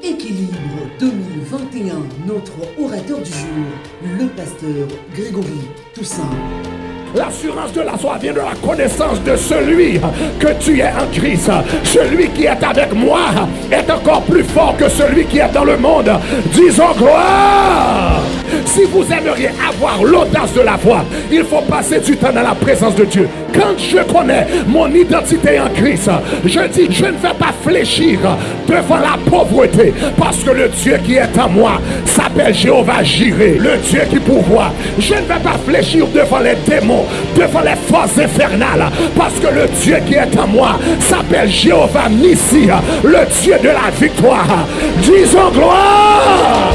Équilibre 2021, notre orateur du jour, le pasteur Grégory Toussaint. L'assurance de la foi vient de la connaissance de celui que tu es en Christ. Celui qui est avec moi est encore plus fort que celui qui est dans le monde. Disons gloire. Si vous aimeriez avoir l'audace de la foi, il faut passer du temps dans la présence de Dieu. Quand je connais mon identité en Christ, je dis je ne vais pas fléchir devant la pauvreté, parce que le Dieu qui est en moi s'appelle Jéhovah Jireh, le Dieu qui pourvoit. Je ne vais pas fléchir devant les démons, devant les forces infernales, parce que le Dieu qui est en moi s'appelle Jéhovah Nissi, le Dieu de la victoire. Disons gloire.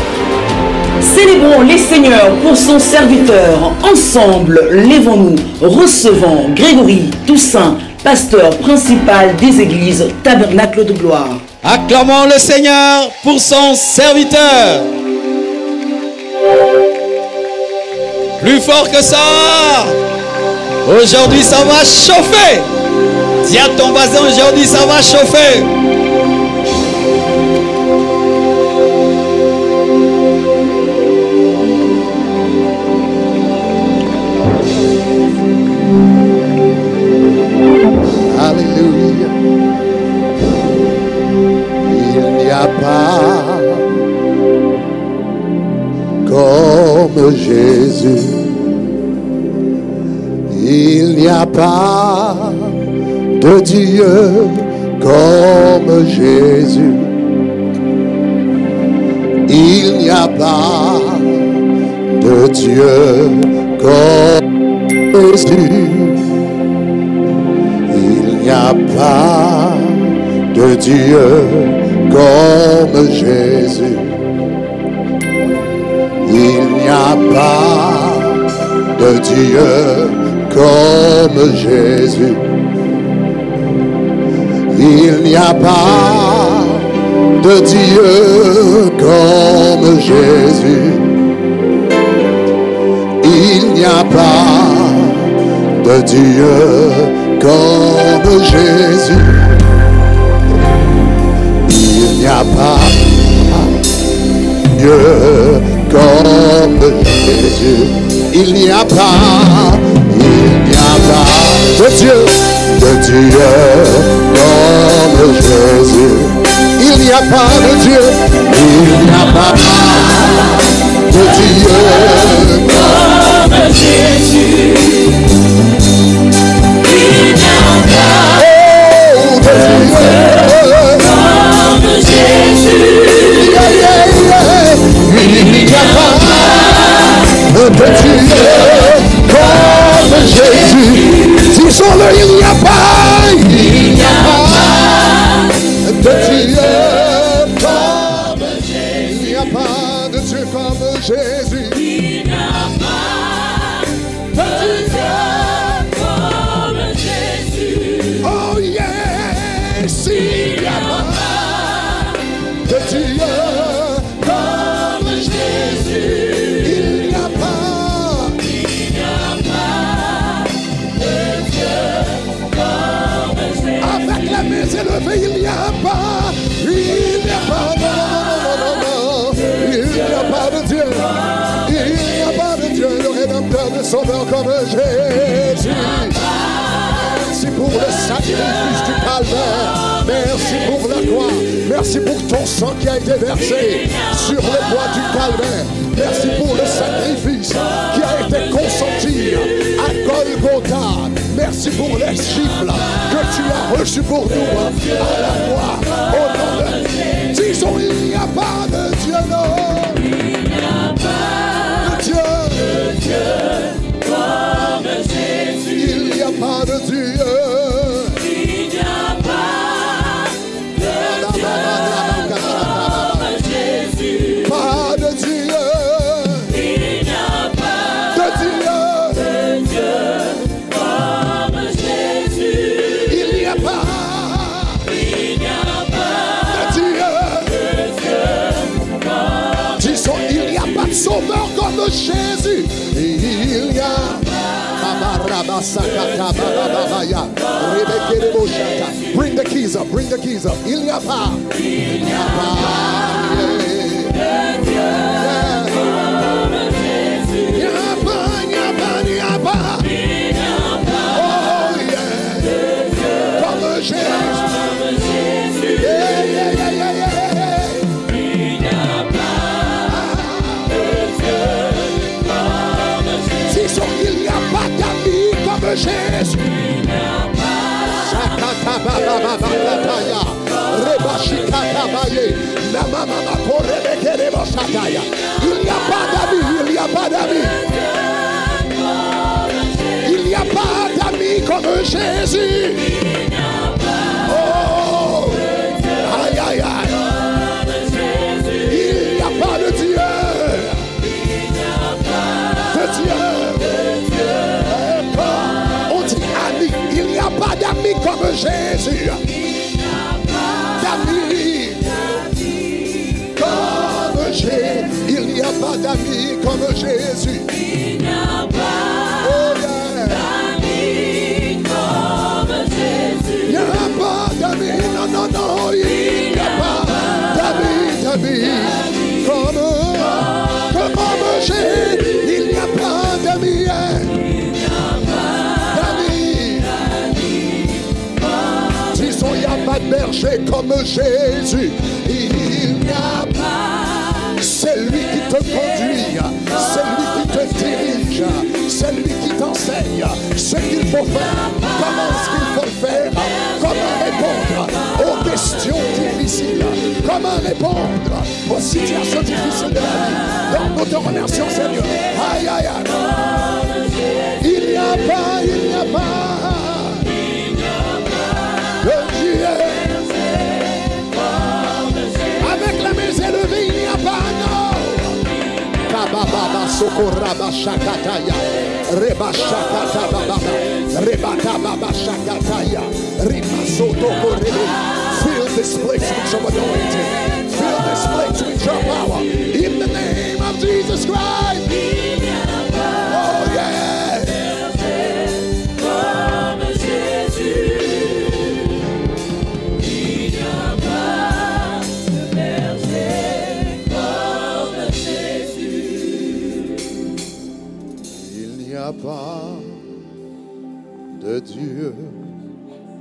Célébrons les Seigneurs pour son serviteur. Ensemble, lèvons-nous, recevons Grégory Toussaint, pasteur principal des églises Tabernacle de Gloire. Acclamons le Seigneur pour son serviteur. Plus fort que ça. Aujourd'hui, ça va chauffer. Dis à ton voisin, aujourd'hui, ça va chauffer. Alléluia. Il n'y a pas comme Jésus. Il n'y a pas de Dieu comme Jésus. Il n'y a pas de Dieu comme Jésus. Il n'y a pas de Dieu comme Jésus. Il n'y a pas de Dieu comme Jésus. Il n'y a pas de Dieu comme Jésus. Il n'y a pas de Dieu comme Jésus. Il n'y a pas Dieu comme Jésus. Il n'y a pas de Dieu comme Jésus. Il n'y a pas de Dieu, il n'y a pas de Dieu comme Jésus. Il n'y a pas de Dieu comme Jésus. Il n'y a pas de Dieu comme Jésus. Disons-le, il n'y a pas de Dieu comme Jésus. Il n'y a pas de Dieu comme Jésus. Il n'y a pas de Dieu comme Jésus. Oh yes, il n'y a pas de Dieu comme Jésus. Il n'y a pas de Dieu comme Jésus. Avec la main élevée, il n'y a pas, non, il n'y a pas de Dieu. Il n'y a pas de Dieu, le Rédempteur, le Sauveur comme Jésus. Merci pour le sacrifice du calvaire. Merci pour la croix. Merci pour ton sang qui a été versé sur le bois du calvaire. Merci pour le sacrifice qui a été consenti à Golgotha. Merci pour les gifles que tu as reçus pour nous à la croix. Au nom de disons, il n'y a pas de Dieu, non. Il n'y a pas de Dieu comme Jésus. Il n'y a pas de Dieu. Il n'y a pas de Dieu comme Jésus. Pas de Dieu. Il n'y a pas de Dieu comme Jésus. Il n'y a pas de Dieu comme disons, il n'y a pas de sauveur comme Jésus. Il n'y a pas Bring the keys up, bring the keys up. Il n'y a pas. Il n'y a pas. Jésus, il n'y a pas d'amis, il n'y a pas d'amis. Il n'y a pas d'amis comme Jésus. Oh, aïe, aïe, aïe. Il n'y a pas de Dieu. De Dieu. Il n'y a pas d'amis comme Jésus. D'amis comme Jésus. Il n'y a pas d'amis comme Jésus. Il n'y a pas d'amis comme Jésus. Il n'y a pas d'amis, non, non, non. Il n'y a pas d'amis comme Jésus. Il n'y a pas d'amis. Il n'y a pas de berger comme Jésus. Il n'y a pas. C'est lui qui te conduit, c'est lui qui te dirige, c'est lui qui t'enseigne ce qu'il faut faire, comment ce qu'il faut faire, comment répondre aux questions difficiles, comment répondre aux situations difficiles de la vie. Donc nous te remercions, Seigneur. Aïe, aïe, aïe. Il n'y a pas de Dieu. Avec la main élevée, il n'y a pas non. Kababa sokoraba shakataya, reba shakata baba, reba kababa shakataya, rima soto korebe. Fill this place with your anointing. Fill this place with your power. In the name of Jesus Christ. Oh yeah. Pas de Dieu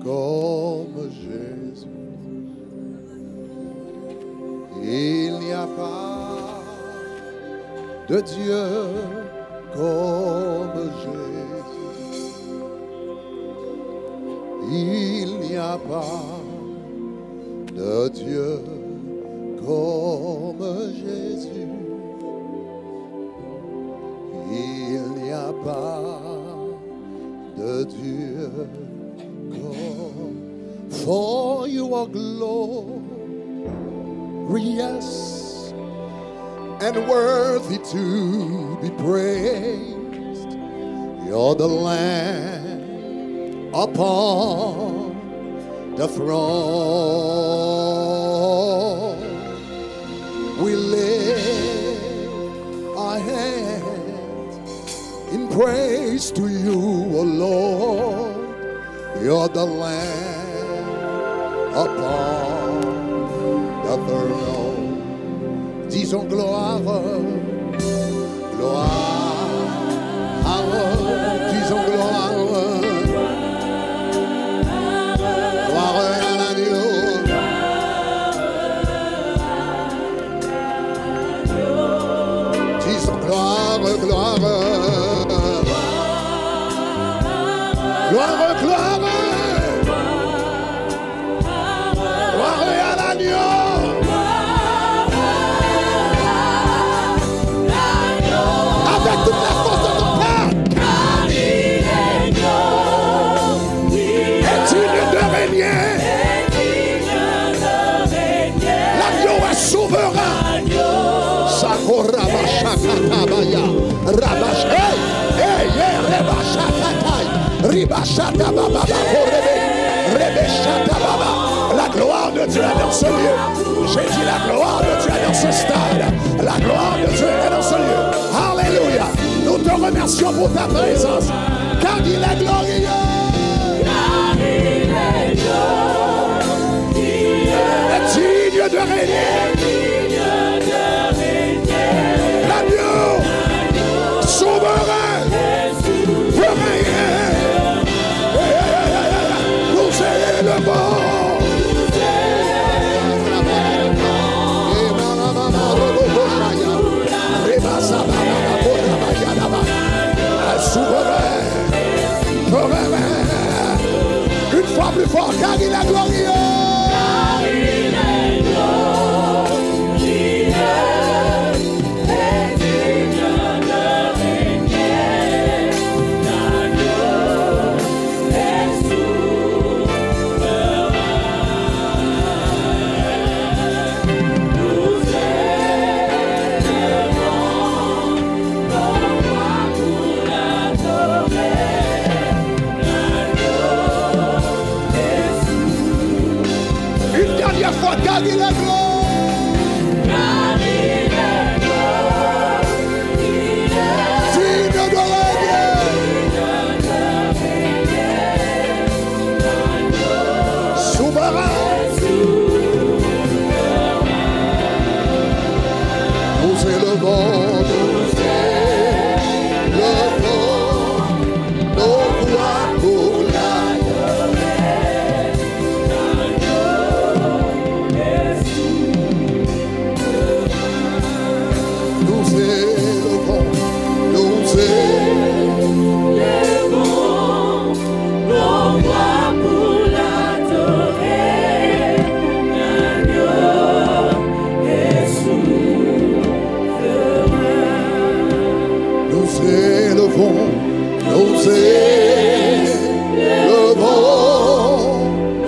comme Jésus. Il n'y a pas de Dieu comme Jésus. Il n'y a pas de Dieu comme Jésus. Il n'y a pas de Dieu comme. For you are glorious and worthy to be praised. You're the Lamb upon the throne. We lift our hands in praise to you, O Lord. You're the Lamb upon the throne. Disons gloire, gloire, disons gloire, gloire à l'agneau. Disons gloire, gloire. Gloire, gloire, gloire à l'agneau. Avec toute la force de ton cœur. Est digne de régner. L'agneau est souverain. Sakora Bashakatabaya. Rabash. Hey, Rebashakatai. Ribashata Baba. Rebeshata Baba. La gloire de Dieu est dans ce lieu. J'ai dit la gloire de Dieu est dans ce stade. La gloire de Dieu est dans ce lieu. Alléluia. Nous te remercions pour ta présence. Car il est glorieux. Car il est glorieux. fort, car il est glorieux. Car il est digne de régner, souverain. Nous élevons,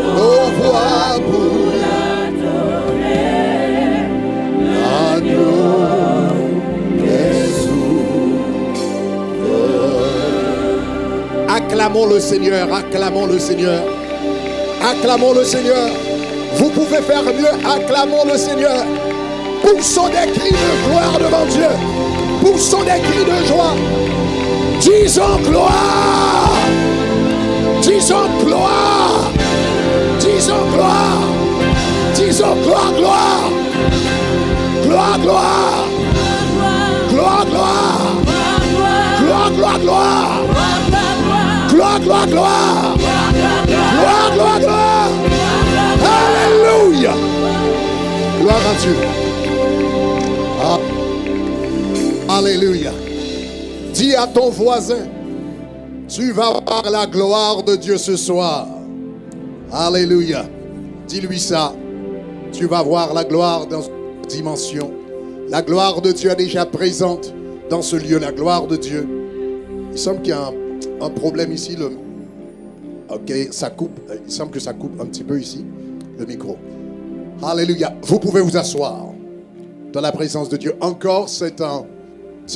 nos voix pour acclamons le Seigneur, acclamons le Seigneur, acclamons le Seigneur. Vous pouvez faire mieux, acclamons le Seigneur. Poussons des cris de gloire devant Dieu, poussons des cris de joie. Disons gloire, disons gloire, disons gloire, disons gloire, gloire, gloire, gloire, gloire, gloire, gloire, gloire, gloire. Gloire, gloire, gloire. Gloire, gloire, gloire. Alléluia. Gloire à Dieu. Alléluia. Dis à ton voisin, tu vas voir la gloire de Dieu ce soir. Alléluia. Dis-lui ça. Tu vas voir la gloire dans cette dimension. La gloire de Dieu est déjà présente dans ce lieu. La gloire de Dieu. Il semble qu'il y a un problème ici. Ok, ça coupe. Il semble que ça coupe un petit peu ici, le micro. Alléluia. Vous pouvez vous asseoir dans la présence de Dieu. Encore, c'est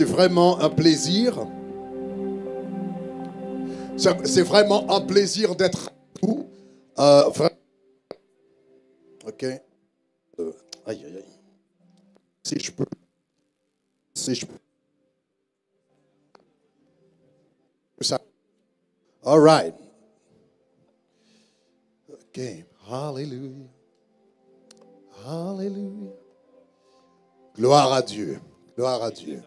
vraiment un plaisir. C'est vraiment un plaisir d'être avec vous. Ok. Aïe, aïe, aïe. Si je peux. Si je peux. Ça. All right. Ok. Hallelujah. Hallelujah. Gloire à Dieu. Gloire à Dieu.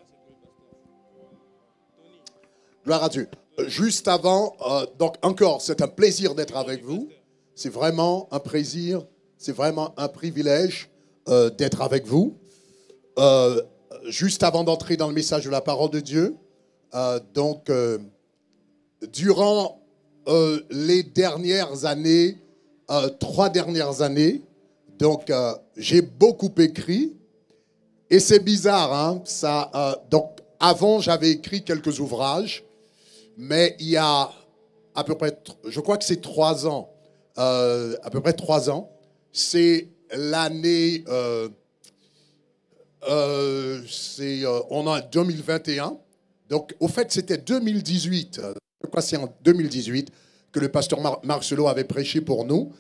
Gloire à Dieu. Juste avant, donc encore, c'est un plaisir d'être avec vous. C'est vraiment un plaisir, c'est vraiment un privilège d'être avec vous. Juste avant d'entrer dans le message de la parole de Dieu, durant les dernières années, 3 dernières années, j'ai beaucoup écrit. Et c'est bizarre, hein, ça. Donc, avant, j'avais écrit quelques ouvrages, mais il y a à peu près, je crois que c'est 3 ans, à peu près 3 ans. C'est l'année, on est en 2021. Donc, au fait, c'était 2018. Je crois que c'est en 2018 que le pasteur Marcelo avait prêché pour nous,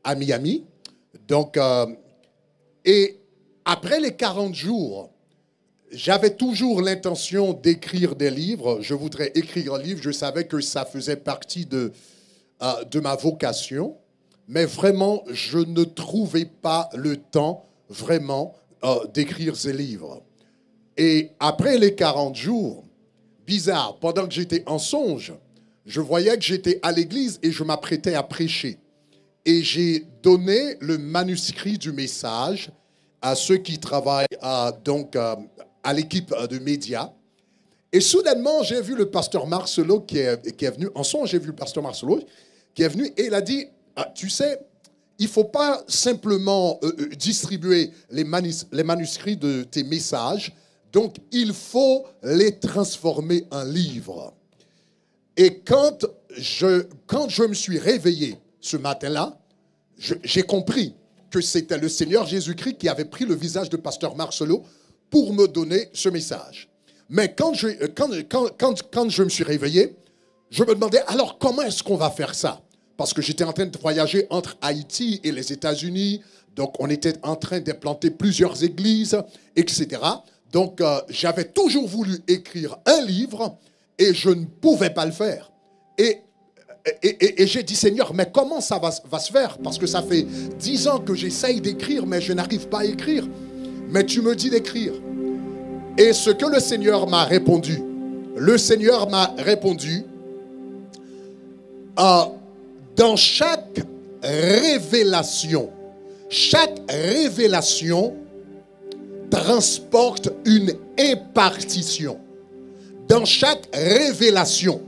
à Miami. Donc, et après les 40 jours, j'avais toujours l'intention d'écrire des livres. Je voudrais écrire un livre. Je savais que ça faisait partie de ma vocation. Mais vraiment, je ne trouvais pas le temps vraiment d'écrire ces livres. Et après les 40 jours, bizarre, pendant que j'étais en songe, je voyais que j'étais à l'église et je m'apprêtais à prêcher. Et j'ai donné le manuscrit du message à ceux qui travaillent à l'équipe de médias. Et soudainement, j'ai vu le pasteur Marcelo qui est venu. En son, j'ai vu le pasteur Marcelo qui est venu et il a dit, ah, tu sais, il ne faut pas simplement distribuer les manuscrits de tes messages, donc il faut les transformer en livres. Et quand je me suis réveillé ce matin-là, j'ai compris que c'était le Seigneur Jésus-Christ qui avait pris le visage de pasteur Marcelo pour me donner ce message. Mais quand je me suis réveillé, je me demandais, alors comment est-ce qu'on va faire ça? Parce que j'étais en train de voyager entre Haïti et les États-Unis, donc on était en train d'implanter plusieurs églises, etc. Donc j'avais toujours voulu écrire un livre et je ne pouvais pas le faire. Et j'ai dit, Seigneur, mais comment ça va se faire? Parce que ça fait 10 ans que j'essaye d'écrire, mais je n'arrive pas à écrire. Mais tu me dis d'écrire. Et ce que le Seigneur m'a répondu, dans chaque révélation transporte une impartition. Dans chaque révélation,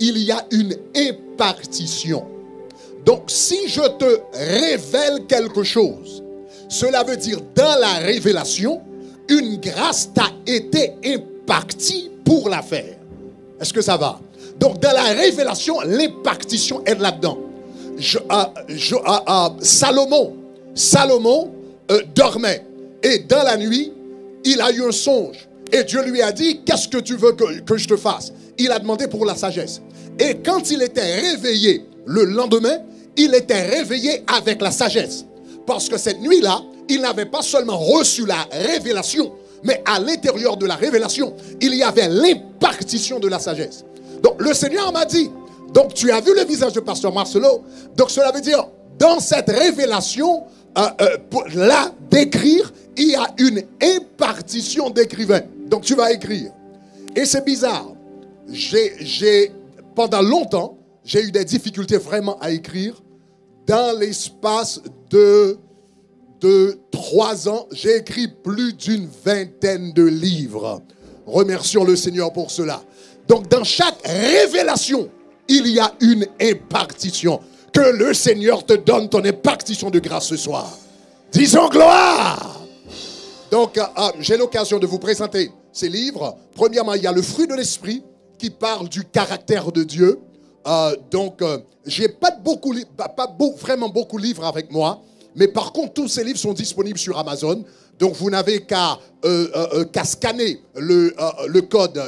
il y a une impartition. Donc, si je te révèle quelque chose, cela veut dire dans la révélation, une grâce t'a été impartie pour la faire. Est-ce que ça va? Donc, dans la révélation, l'impartition est là-dedans. Salomon dormait. Et dans la nuit, il a eu un songe. Et Dieu lui a dit, qu'est-ce que tu veux que je te fasse? Il a demandé pour la sagesse. Et quand il était réveillé le lendemain, il était réveillé avec la sagesse. Parce que cette nuit-là, il n'avait pas seulement reçu la révélation, mais à l'intérieur de la révélation, il y avait l'impartition de la sagesse. Donc le Seigneur m'a dit, donc tu as vu le visage de pasteur Marcelo, donc cela veut dire, dans cette révélation, là, d'écrire, il y a une impartition d'écrivain. Donc tu vas écrire. Et c'est bizarre. Pendant longtemps, j'ai eu des difficultés vraiment à écrire. Dans l'espace de 3 ans, j'ai écrit plus d'une vingtaine de livres. Remercions le Seigneur pour cela. Donc dans chaque révélation, il y a une impartition. Que le Seigneur te donne ton impartition de grâce ce soir. Disons gloire. Donc j'ai l'occasion de vous présenter ces livres. Premièrement, il y a le fruit de l'esprit qui parle du caractère de Dieu. J'ai pas vraiment beaucoup de livres avec moi, mais par contre tous ces livres sont disponibles sur Amazon. Donc vous n'avez qu'à scanner le code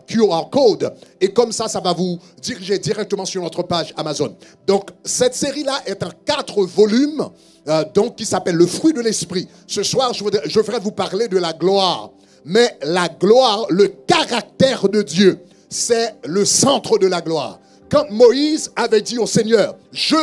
QR code et comme ça va vous diriger directement sur notre page Amazon. Donc cette série-là est en 4 volumes qui s'appelle le fruit de l'esprit. Ce soir je voudrais vous parler de la gloire. Mais la gloire, le caractère de Dieu, c'est le centre de la gloire. Quand Moïse avait dit au Seigneur, je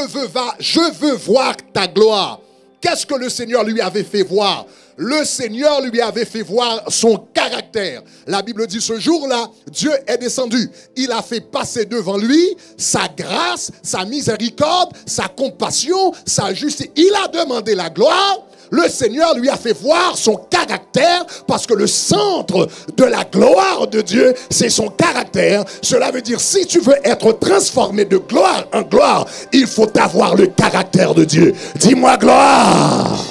veux voir ta gloire. Qu'est-ce que le Seigneur lui avait fait voir? Le Seigneur lui avait fait voir son caractère. La Bible dit ce jour-là, Dieu est descendu. Il a fait passer devant lui sa grâce, sa miséricorde, sa compassion, sa justice. Il a demandé la gloire. Le Seigneur lui a fait voir son caractère parce que le centre de la gloire de Dieu, c'est son caractère. Cela veut dire, si tu veux être transformé de gloire en gloire, il faut avoir le caractère de Dieu. Dis-moi gloire.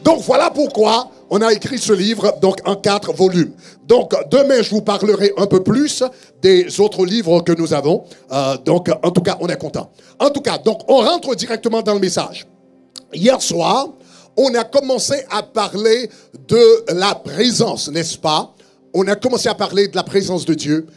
Donc voilà pourquoi on a écrit ce livre donc en 4 volumes. Donc demain, je vous parlerai un peu plus des autres livres que nous avons. En tout cas, on est content. En tout cas, donc on rentre directement dans le message. Hier soir, on a commencé à parler de la présence, n'est-ce pas? On a commencé à parler de la présence de Dieu.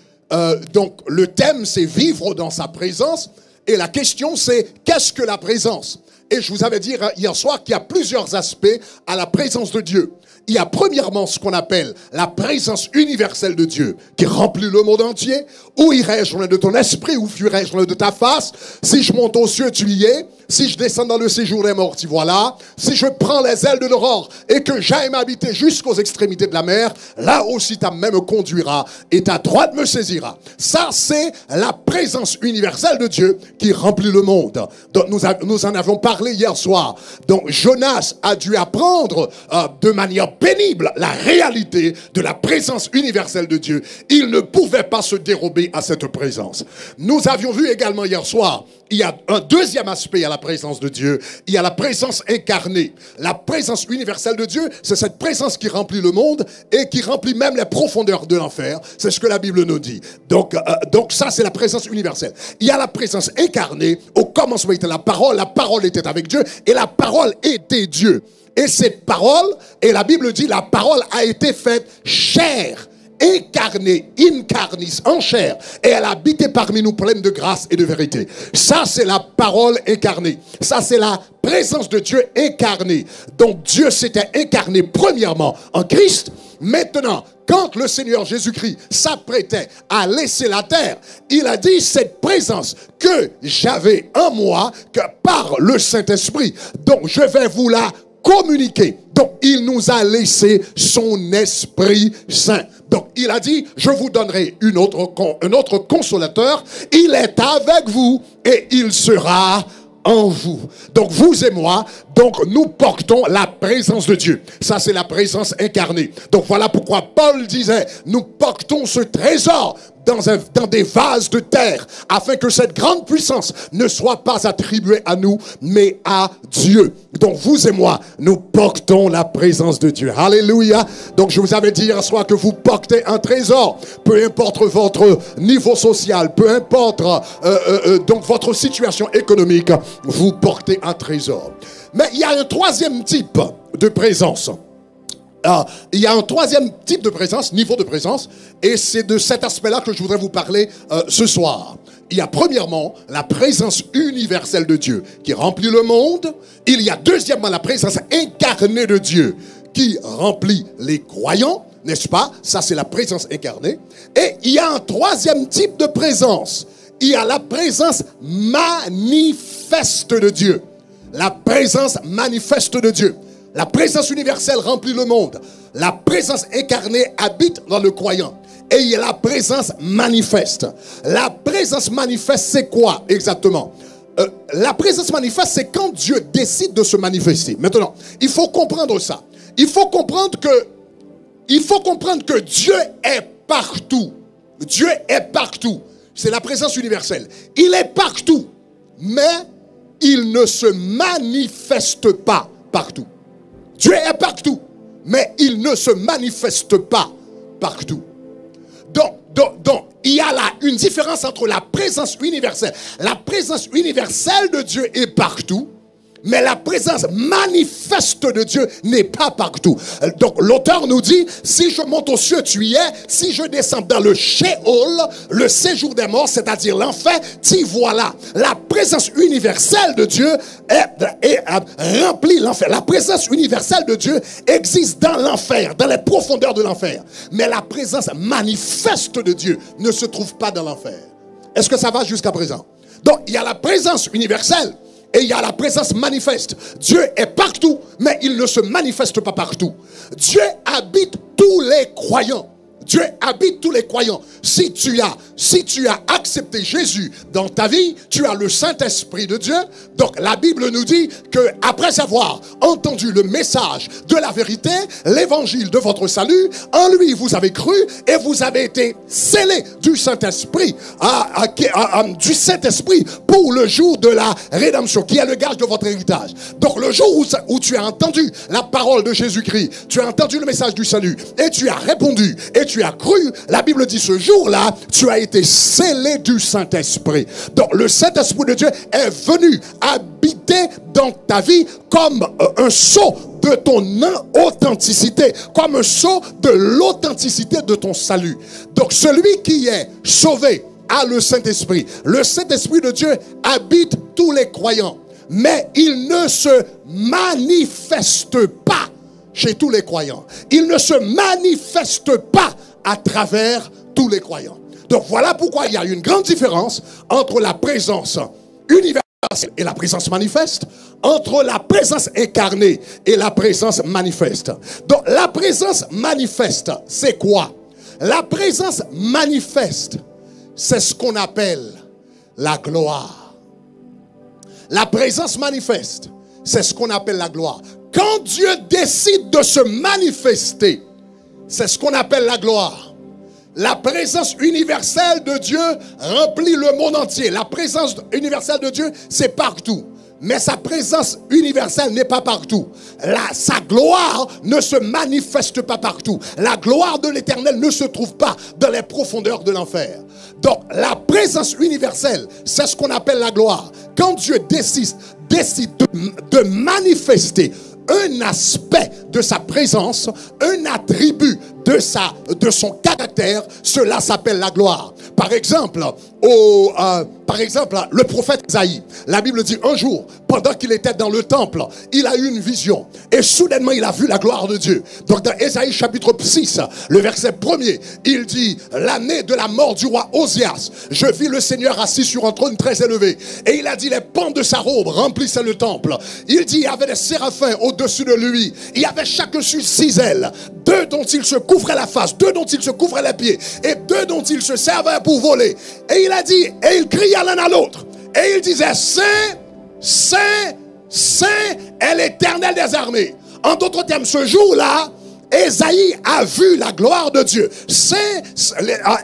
Donc, le thème, c'est vivre dans sa présence. Et la question, c'est qu'est-ce que la présence? Et je vous avais dit hier soir qu'il y a plusieurs aspects à la présence de Dieu. Il y a premièrement ce qu'on appelle la présence universelle de Dieu qui remplit le monde entier. Où irai-je loin de ton esprit? Où fuirai-je loin de ta face? Si je monte aux cieux, tu y es. Si je descends dans le séjour des morts, t'y voilà. Si je prends les ailes de l'aurore et que j'aille m'habiter jusqu'aux extrémités de la mer, là aussi ta main me conduira et ta droite me saisira. Ça, c'est la présence universelle de Dieu qui remplit le monde. Donc, nous en avons parlé hier soir. Donc, Jonas a dû apprendre de manière pénible la réalité de la présence universelle de Dieu. Il ne pouvait pas se dérober à cette présence. Nous avions vu également hier soir, il y a un deuxième aspect à la présence de Dieu. Il y a la présence incarnée. La présence universelle de Dieu, c'est cette présence qui remplit le monde et qui remplit même les profondeurs de l'enfer. C'est ce que la Bible nous dit. Donc ça, c'est la présence universelle. Il y a la présence incarnée. Au commencement était la parole était avec Dieu et la parole était Dieu. Et cette parole, et la Bible dit, la parole a été faite chair, incarnée, incarnis, en chair, et elle a habité parmi nous pleine de grâce et de vérité. Ça, c'est la parole incarnée. Ça, c'est la présence de Dieu incarnée. Donc, Dieu s'était incarné premièrement en Christ. Maintenant, quand le Seigneur Jésus-Christ s'apprêtait à laisser la terre, il a dit cette présence que j'avais en moi, que par le Saint-Esprit, donc je vais vous la communiquer. Donc, il nous a laissé son Esprit Saint. Donc, il a dit, je vous donnerai un autre consolateur. Il est avec vous et il sera en vous. Donc, vous et moi, donc nous portons la présence de Dieu. Ça, c'est la présence incarnée. Donc, voilà pourquoi Paul disait, nous portons ce trésor dans des vases de terre, afin que cette grande puissance ne soit pas attribuée à nous, mais à Dieu. Donc vous et moi, nous portons la présence de Dieu. Alléluia. Donc je vous avais dit hier soir que vous portez un trésor, peu importe votre niveau social, peu importe donc votre situation économique, vous portez un trésor. Mais il y a un troisième type de présence. Il y a un troisième type de présence, niveau de présence, et c'est de cet aspect-là que je voudrais vous parler ce soir. Il y a premièrement la présence universelle de Dieu qui remplit le monde. Il y a deuxièmement la présence incarnée de Dieu qui remplit les croyants, n'est-ce pas? Ça, c'est la présence incarnée. Et il y a un troisième type de présence. Il y a la présence manifeste de Dieu. La présence manifeste de Dieu. La présence universelle remplit le monde. La présence incarnée habite dans le croyant. Et il y a la présence manifeste. La présence manifeste, c'est quoi exactement? La présence manifeste, c'est quand Dieu décide de se manifester. Maintenant, il faut comprendre ça. Il faut comprendre que Dieu est partout. Dieu est partout. C'est la présence universelle. Il est partout. Mais il ne se manifeste pas partout. Dieu est partout, mais il ne se manifeste pas partout. Donc, il y a là une différence entre la présence universelle. La présence universelle de Dieu est partout, mais la présence manifeste de Dieu n'est pas partout. Donc l'auteur nous dit, si je monte aux cieux, tu y es. Si je descends dans le Sheol, le séjour des morts, c'est-à-dire l'enfer, t'y voilà. La présence universelle de Dieu remplit l'enfer. La présence universelle de Dieu existe dans l'enfer, dans les profondeurs de l'enfer. Mais la présence manifeste de Dieu ne se trouve pas dans l'enfer. Est-ce que ça va jusqu'à présent? Donc il y a la présence universelle. Et il y a la présence manifeste. Dieu est partout, mais il ne se manifeste pas partout. Dieu habite tous les croyants. Dieu habite tous les croyants. Si tu as accepté Jésus dans ta vie, tu as le Saint-Esprit de Dieu. Donc la Bible nous dit que après avoir entendu le message de la vérité, l'évangile de votre salut, en lui vous avez cru et vous avez été scellés du Saint-Esprit, pour le jour de la rédemption, qui est le gage de votre héritage. Donc le jour où tu as entendu la parole de Jésus-Christ, tu as entendu le message du salut et tu as répondu et tu as cru, la Bible dit ce jour-là, tu as été scellé du Saint-Esprit. Donc le Saint-Esprit de Dieu est venu habiter dans ta vie comme un sceau de ton authenticité, comme un sceau de l'authenticité de ton salut. Donc celui qui est sauvé a le Saint-Esprit. Le Saint-Esprit de Dieu habite tous les croyants, mais il ne se manifeste pas chez tous les croyants. Il ne se manifeste pas à travers tous les croyants. Donc voilà pourquoi il y a une grande différence entre la présence universelle et la présence manifeste, entre la présence incarnée et la présence manifeste. Donc la présence manifeste, c'est quoi? La présence manifeste, c'est ce qu'on appelle la gloire. La présence manifeste, c'est ce qu'on appelle la gloire. Quand Dieu décide de se manifester, c'est ce qu'on appelle la gloire. La présence universelle de Dieu remplit le monde entier. La présence universelle de Dieu, c'est partout. Mais sa présence universelle n'est pas partout. Sa gloire ne se manifeste pas partout. La gloire de l'Éternel ne se trouve pas dans les profondeurs de l'enfer. Donc, la présence universelle, c'est ce qu'on appelle la gloire. Quand Dieu décide de manifester un aspect de sa présence, un attribut de son caractère, cela s'appelle la gloire. Par exemple, le prophète Isaïe, la Bible dit un jour, pendant qu'il était dans le temple, il a eu une vision et soudainement il a vu la gloire de Dieu. Donc dans Isaïe chapitre 6, le verset 1er, il dit: l'année de la mort du roi Osias, je vis le Seigneur assis sur un trône très élevé. Et il a dit, les pans de sa robe remplissaient le temple. Il dit, il y avait des séraphins au-dessus de lui. Il y avait chacun sur 6 ailes, 2 dont il se couvrait la face, 2 dont il se couvrait les pieds, et 2 dont il se servait pour voler. Et il a dit, et il cria l'un à l'autre, et il disait: Saint, Saint, Saint est l'Éternel des armées. En d'autres termes, ce jour-là, Ésaïe a vu la gloire de Dieu. Saint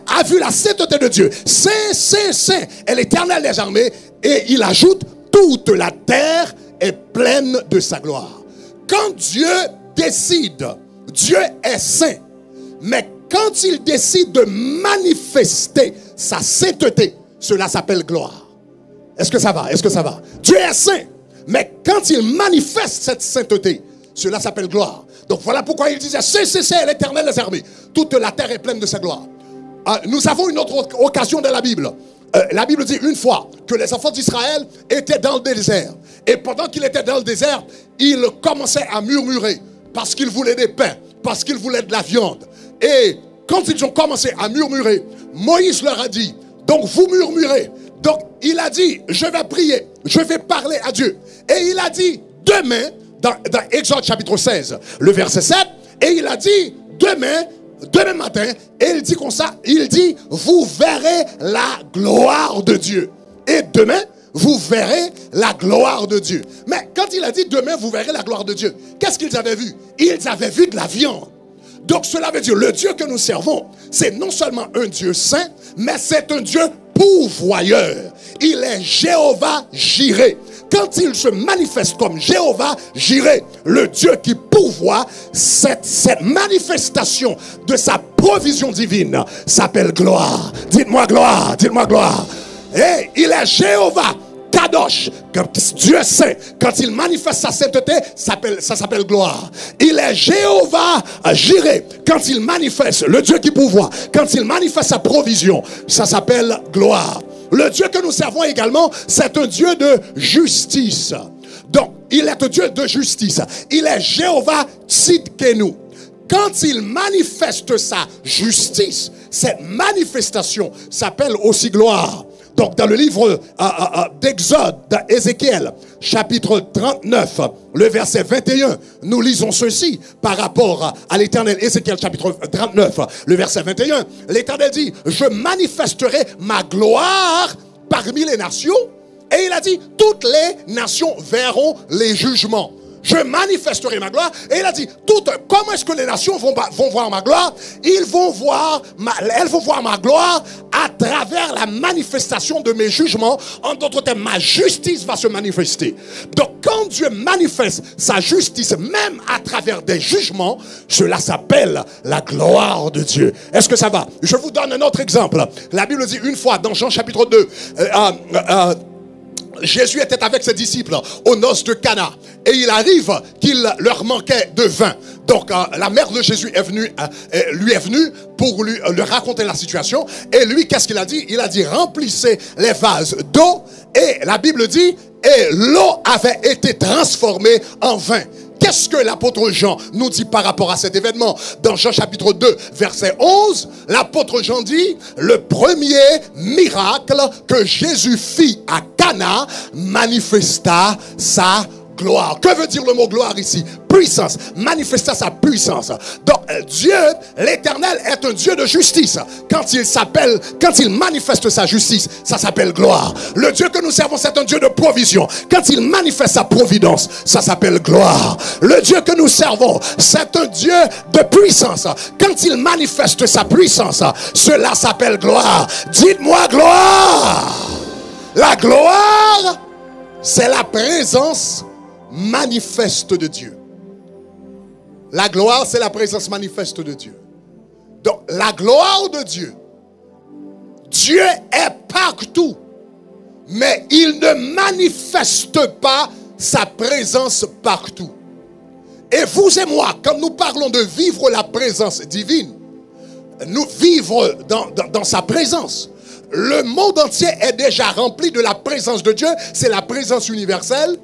a vu la sainteté de Dieu. Saint, Saint, Saint est l'Éternel des armées. Et il ajoute, toute la terre est pleine de sa gloire. Quand Dieu décide, Dieu est saint. Mais quand il décide de manifester sa sainteté, cela s'appelle gloire. Est-ce que ça va? Est-ce que ça va? Dieu est saint. Mais quand il manifeste cette sainteté, cela s'appelle gloire. Donc voilà pourquoi il disait: Saint, Saint, Saint est l'Éternel des armées. Toute la terre est pleine de sa gloire. Nous avons une autre occasion dans la Bible. La Bible dit une fois que les enfants d'Israël étaient dans le désert. Et pendant qu'ils étaient dans le désert, ils commençaient à murmurer parce qu'ils voulaient des pains, parce qu'ils voulaient de la viande. Et quand ils ont commencé à murmurer, Moïse leur a dit: donc vous murmurez. Donc il a dit: je vais prier, je vais parler à Dieu. Et il a dit demain, dans Exode chapitre 16, le verset 7, et il a dit demain matin, et il dit comme ça, il dit: vous verrez la gloire de Dieu. Et demain, vous verrez la gloire de Dieu. Mais quand il a dit demain, vous verrez la gloire de Dieu, qu'est-ce qu'ils avaient vu? Ils avaient vu de la viande. Donc cela veut dire, le Dieu que nous servons, c'est non seulement un Dieu saint, mais c'est un Dieu pourvoyeur. Il est Jéhovah Jireh. Quand il se manifeste comme Jéhovah Jireh, le Dieu qui pourvoit, cette manifestation de sa provision divine s'appelle gloire. Dites-moi gloire, dites-moi gloire. Et il est Jéhovah Kadosh, Dieu saint. Quand il manifeste sa sainteté, ça s'appelle gloire. Il est Jéhovah Jireh. Quand il manifeste, le Dieu qui pourvoit, quand il manifeste sa provision, ça s'appelle gloire. Le Dieu que nous servons également, c'est un Dieu de justice. Donc, il est un Dieu de justice. Il est Jéhovah Tzidkenu. Quand il manifeste sa justice, cette manifestation s'appelle aussi gloire. Donc, dans le livre d'Exode, d'Ézéchiel, chapitre 39, le verset 21, nous lisons ceci par rapport à l'Éternel. Ézéchiel, chapitre 39, le verset 21. L'Éternel dit: je manifesterai ma gloire parmi les nations. Et il a dit: toutes les nations verront les jugements. Je manifesterai ma gloire. Et il a dit: comment est-ce que les nations vont voir ma gloire? Elles vont voir ma gloire à travers la manifestation de mes jugements. En d'autres termes, ma justice va se manifester. Donc quand Dieu manifeste sa justice, même à travers des jugements, cela s'appelle la gloire de Dieu. Est-ce que ça va? Je vous donne un autre exemple. La Bible dit une fois dans Jean chapitre 2, Jésus était avec ses disciples aux noces de Cana et il arrive qu'il leur manquait de vin. Donc la mère de Jésus lui est venue pour lui raconter la situation. Et lui, qu'est-ce qu'il a dit? Il a dit: remplissez les vases d'eau. Et la Bible dit: et l'eau avait été transformée en vin. Qu'est-ce que l'apôtre Jean nous dit par rapport à cet événement? Dans Jean chapitre 2, verset 11, l'apôtre Jean dit, le premier miracle que Jésus fit à Cana manifesta sa gloire. Que veut dire le mot gloire ici? Puissance. Manifesta sa puissance. Donc Dieu, l'Éternel, est un Dieu de justice. Quand il manifeste sa justice, ça s'appelle gloire. Le Dieu que nous servons, c'est un Dieu de provision. Quand il manifeste sa providence, ça s'appelle gloire. Le Dieu que nous servons, c'est un Dieu de puissance. Quand il manifeste sa puissance, cela s'appelle gloire. Dites-moi gloire. La gloire, c'est la présence manifeste de Dieu. La gloire, c'est la présence manifeste de Dieu. Donc, la gloire de Dieu, Dieu est partout, mais il ne manifeste pas sa présence partout. Et vous et moi, quand nous parlons de vivre la présence divine, nous vivons dans sa présence. Le monde entier est déjà rempli de la présence de Dieu, c'est la présence universelle.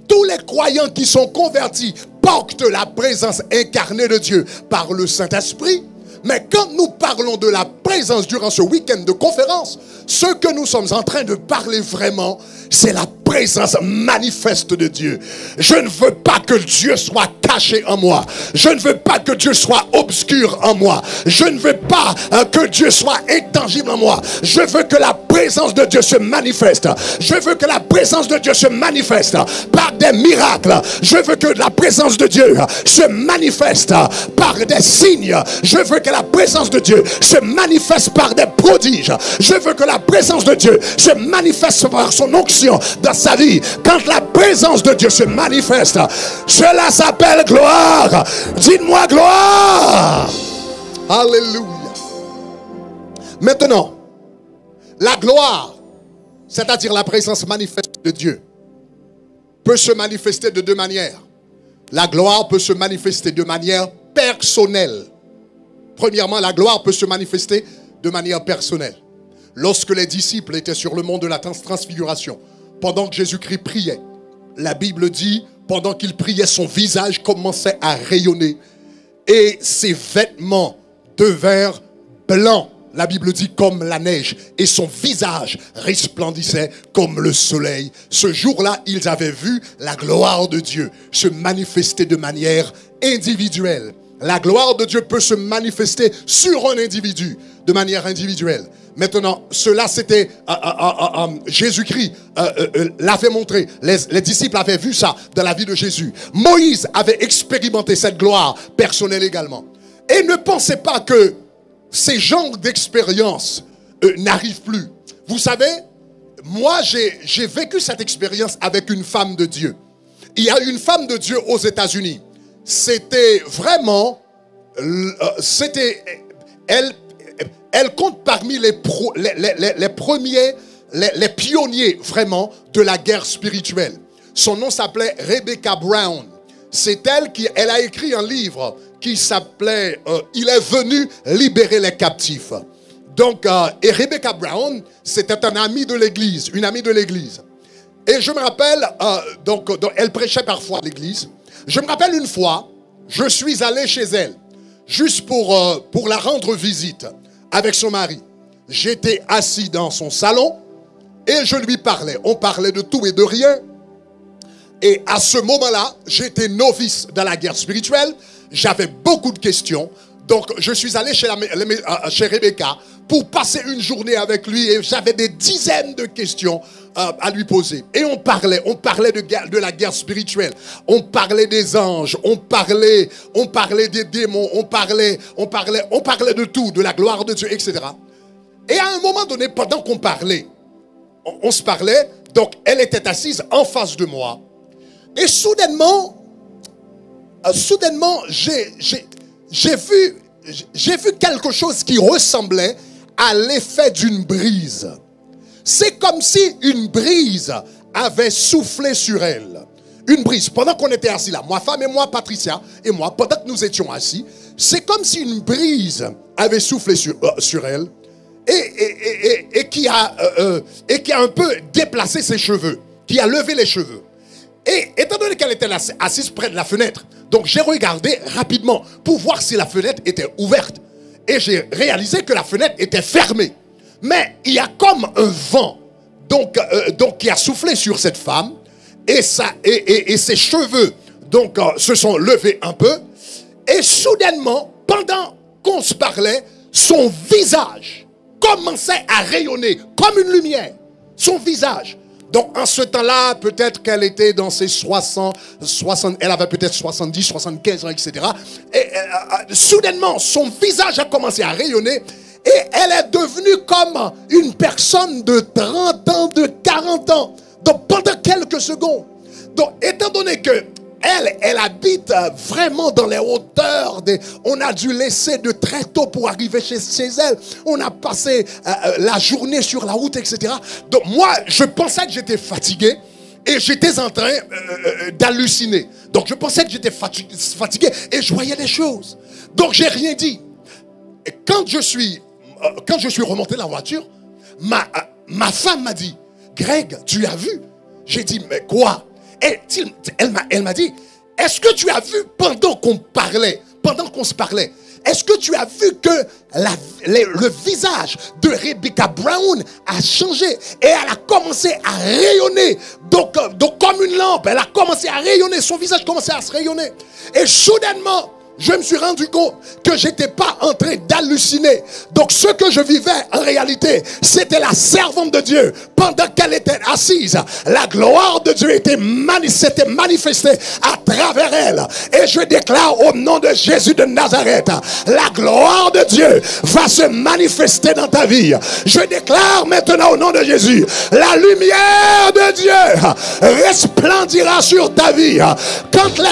Tous les croyants qui sont convertis portent la présence incarnée de Dieu par le Saint-Esprit. Mais quand nous parlons de la présence durant ce week-end de conférence, ce que nous sommes en train de parler vraiment, c'est la présence manifeste de Dieu. Je ne veux pas que Dieu soit caché en moi. Je ne veux pas que Dieu soit obscur en moi. Je ne veux pas que Dieu soit intangible en moi. Je veux que la présence de Dieu se manifeste. Je veux que la présence de Dieu se manifeste par des miracles. Je veux que la présence de Dieu se manifeste par des signes. Je veux que la présence de Dieu se manifeste par des prodiges. Je veux que la présence de Dieu se manifeste par son onction dans sa vie. Quand la présence de Dieu se manifeste, cela s'appelle gloire. Dites-moi gloire. Alléluia. Maintenant, la gloire, c'est-à-dire la présence manifeste de Dieu, peut se manifester de deux manières. La gloire peut se manifester de manière personnelle. Premièrement, la gloire peut se manifester de manière personnelle. Lorsque les disciples étaient sur le mont de la transfiguration, pendant que Jésus-Christ priait, la Bible dit, pendant qu'il priait, son visage commençait à rayonner et ses vêtements devinrent blancs. La Bible dit comme la neige, et son visage resplendissait comme le soleil. Ce jour-là, ils avaient vu la gloire de Dieu se manifester de manière individuelle. La gloire de Dieu peut se manifester sur un individu de manière individuelle. Maintenant, cela c'était Jésus-Christ l'avait montré. Les disciples avaient vu ça dans la vie de Jésus. Moïse avait expérimenté cette gloire personnelle également. Et ne pensez pas que ces genres d'expériences n'arrivent plus. Vous savez, moi j'ai vécu cette expérience avec une femme de Dieu. Il y a une femme de Dieu aux États-Unis. C'était vraiment, elle compte parmi les premiers, les pionniers vraiment de la guerre spirituelle. Son nom s'appelait Rebecca Brown. C'est elle a écrit un livre qui s'appelait Il est venu libérer les captifs. Donc, et Rebecca Brown, c'était un ami de l'église, une amie de l'église. Et je me rappelle, donc elle prêchait parfois à l'église. Je me rappelle une fois, je suis allé chez elle, juste pour la rendre visite avec son mari. J'étais assis dans son salon et je lui parlais. On parlait de tout et de rien. Et à ce moment-là, j'étais novice dans la guerre spirituelle. J'avais beaucoup de questions. Donc, je suis allé chez Rebecca pour passer une journée avec lui. Et j'avais des dizaines de questions à lui poser. Et on parlait de la guerre spirituelle. On parlait des anges. On parlait des démons. On parlait de tout, de la gloire de Dieu, etc. Et à un moment donné, pendant qu'on parlait, on se parlait. Donc, elle était assise en face de moi. Et soudainement, j'ai vu quelque chose qui ressemblait à l'effet d'une brise. C'est comme si une brise avait soufflé sur elle. Une brise. Pendant qu'on était assis là, ma femme et moi, Patricia et moi, pendant que nous étions assis, c'est comme si une brise avait soufflé sur elle et qui a un peu déplacé ses cheveux, qui a levé les cheveux. Et étant donné qu'elle était assise près de la fenêtre, donc j'ai regardé rapidement pour voir si la fenêtre était ouverte. Et j'ai réalisé que la fenêtre était fermée. Mais il y a comme un vent donc qui a soufflé sur cette femme. Et ses cheveux donc se sont levés un peu. Et soudainement, pendant qu'on se parlait, son visage commençait à rayonner comme une lumière. Son visage. Donc en ce temps-là, peut-être qu'elle était dans ses 60, elle avait peut-être 70, 75 ans, etc. Et soudainement, son visage a commencé à rayonner et elle est devenue comme une personne de 30 ans, de 40 ans. Donc pendant quelques secondes. Donc étant donné que elle habite vraiment dans les hauteurs. On a dû laisser de très tôt pour arriver chez elle. On a passé la journée sur la route, etc. Donc moi, je pensais que j'étais fatigué et j'étais en train d'halluciner. Donc je pensais que j'étais fatigué et je voyais des choses. Donc j'ai rien dit. Et quand je suis remonté la voiture, ma femme m'a dit, Greg, tu as vu? J'ai dit, mais quoi? Elle m'a dit, est-ce que tu as vu pendant qu'on se parlait, est-ce que tu as vu que le visage de Rebecca Brown a changé et elle a commencé à rayonner, donc comme une lampe, elle a commencé à rayonner, son visage commençait à se rayonner. Et soudainement, je me suis rendu compte que je n'étais pas en train d'halluciner. Donc ce que je vivais en réalité, c'était la servante de Dieu. Pendant qu'elle était assise, la gloire de Dieu s'était manifestée à travers elle. Et je déclare au nom de Jésus de Nazareth, la gloire de Dieu va se manifester dans ta vie. Je déclare maintenant au nom de Jésus, la lumière de Dieu resplendira sur ta vie. Quand les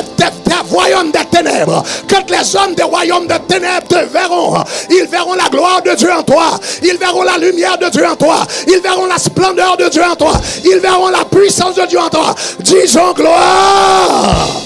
royaumes des ténèbres, quand les hommes des royaumes de ténèbres te verront, ils verront la gloire de Dieu en toi. Ils verront la lumière de Dieu en toi. Ils verront la splendeur de Dieu en toi. Ils verront la puissance de Dieu en toi. Disons gloire.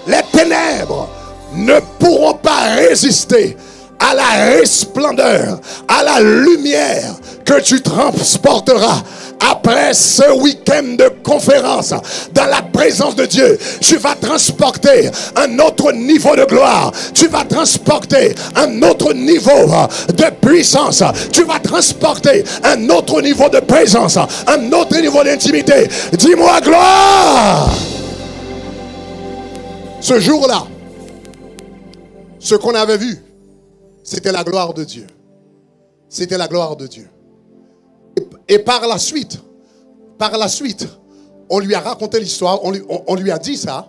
Les ténèbres ne pourront pas résister à la resplendeur, à la lumière que tu transporteras. Après ce week-end de conférence, dans la présence de Dieu, tu vas transporter un autre niveau de gloire. Tu vas transporter un autre niveau de puissance. Tu vas transporter un autre niveau de présence, un autre niveau d'intimité. Dis-moi gloire. Ce jour-là, ce qu'on avait vu, c'était la gloire de Dieu. C'était la gloire de Dieu. Et par la suite, on lui a raconté l'histoire, on lui a dit ça,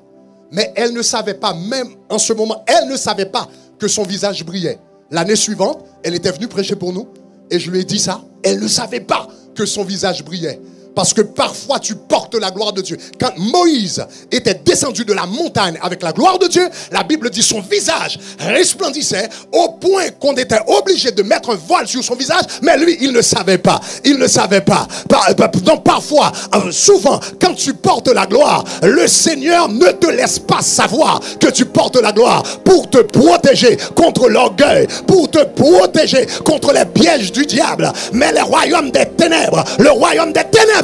mais elle ne savait pas, même en ce moment, elle ne savait pas que son visage brillait. L'année suivante, elle était venue prêcher pour nous, et je lui ai dit ça, elle ne savait pas que son visage brillait. Parce que parfois tu portes la gloire de Dieu. Quand Moïse était descendu de la montagne avec la gloire de Dieu, la Bible dit son visage resplendissait au point qu'on était obligé de mettre un voile sur son visage. Mais lui, il ne savait pas. Il ne savait pas. Donc parfois, souvent, quand tu portes la gloire, le Seigneur ne te laisse pas savoir que tu portes la gloire pour te protéger contre l'orgueil, pour te protéger contre les pièges du diable. Mais le royaume des ténèbres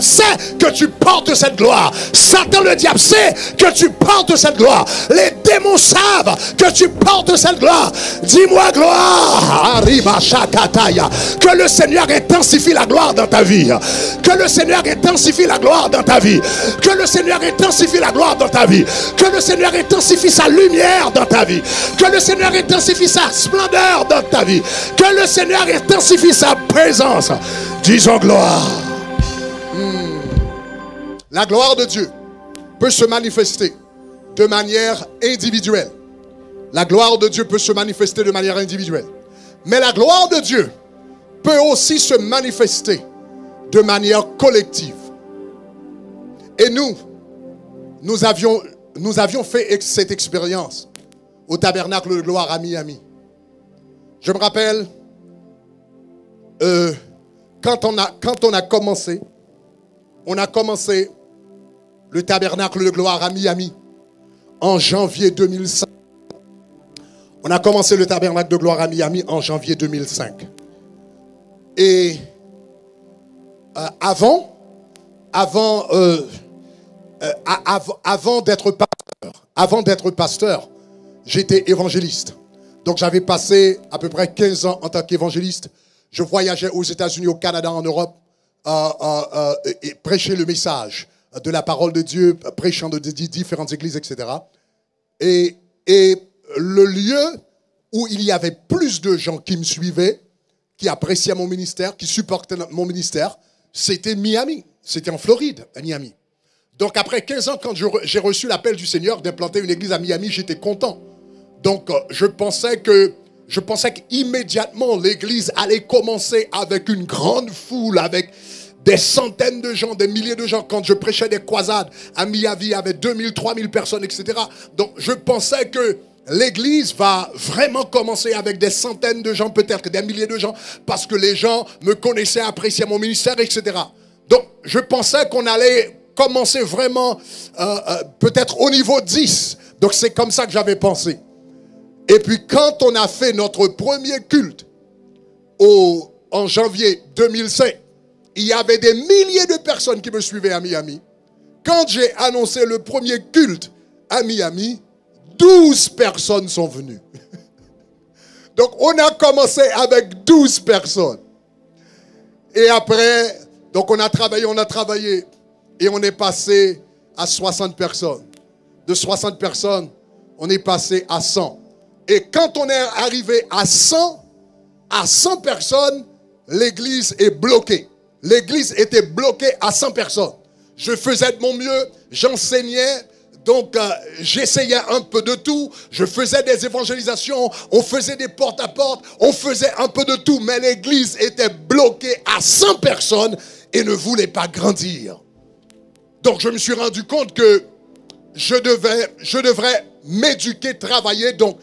sait que tu portes cette gloire. Satan le diable sait que tu portes cette gloire. Les démons savent que tu portes cette gloire. Dis-moi gloire. Arriba Shakataya. Que le Seigneur intensifie la gloire dans ta vie. Que le Seigneur intensifie la gloire dans ta vie. Que le Seigneur intensifie la gloire dans ta vie. Que le Seigneur intensifie sa lumière dans ta vie. Que le Seigneur intensifie sa splendeur dans ta vie. Que le Seigneur intensifie sa présence. Disons gloire. La gloire de Dieu peut se manifester de manière individuelle. La gloire de Dieu peut se manifester de manière individuelle. Mais la gloire de Dieu peut aussi se manifester de manière collective. Et nous avions fait cette expérience au tabernacle de gloire à Miami. Je me rappelle, quand on a commencé le tabernacle de gloire à Miami en janvier 2005. On a commencé le tabernacle de gloire à Miami en janvier 2005. Et avant avant d'être pasteur, j'étais évangéliste. Donc j'avais passé à peu près 15 ans en tant qu'évangéliste. Je voyageais aux États-Unis, au Canada, en Europe, et prêcher le message de la parole de Dieu, prêchant de différentes églises, etc. Et le lieu où il y avait plus de gens qui me suivaient, qui appréciaient mon ministère, qui supportaient mon ministère, c'était Miami. C'était en Floride, à Miami. Donc après 15 ans, quand j'ai reçu l'appel du Seigneur d'implanter une église à Miami, j'étais content. Donc je pensais qu'immédiatement l'église allait commencer avec une grande foule, avec des centaines de gens, des milliers de gens. Quand je prêchais des croisades à Miami, il y avait 2000, 3000 personnes, etc. Donc je pensais que l'église va vraiment commencer avec des centaines de gens, peut-être des milliers de gens, parce que les gens me connaissaient, appréciaient mon ministère, etc. Donc je pensais qu'on allait commencer vraiment peut-être au niveau 10. Donc c'est comme ça que j'avais pensé. Et puis quand on a fait notre premier culte en janvier 2005, il y avait des milliers de personnes qui me suivaient à Miami. Quand j'ai annoncé le premier culte à Miami, 12 personnes sont venues. Donc on a commencé avec 12 personnes. Et après, donc on a travaillé. Et on est passé à 60 personnes. De 60 personnes, on est passé à 100. Et quand on est arrivé à 100 personnes, l'église est bloquée. L'église était bloquée à 100 personnes. Je faisais de mon mieux, j'enseignais, donc j'essayais un peu de tout. Je faisais des évangélisations, on faisait des porte-à-porte, on faisait un peu de tout. Mais l'église était bloquée à 100 personnes et ne voulait pas grandir. Donc je me suis rendu compte que je devrais m'éduquer, travailler. Donc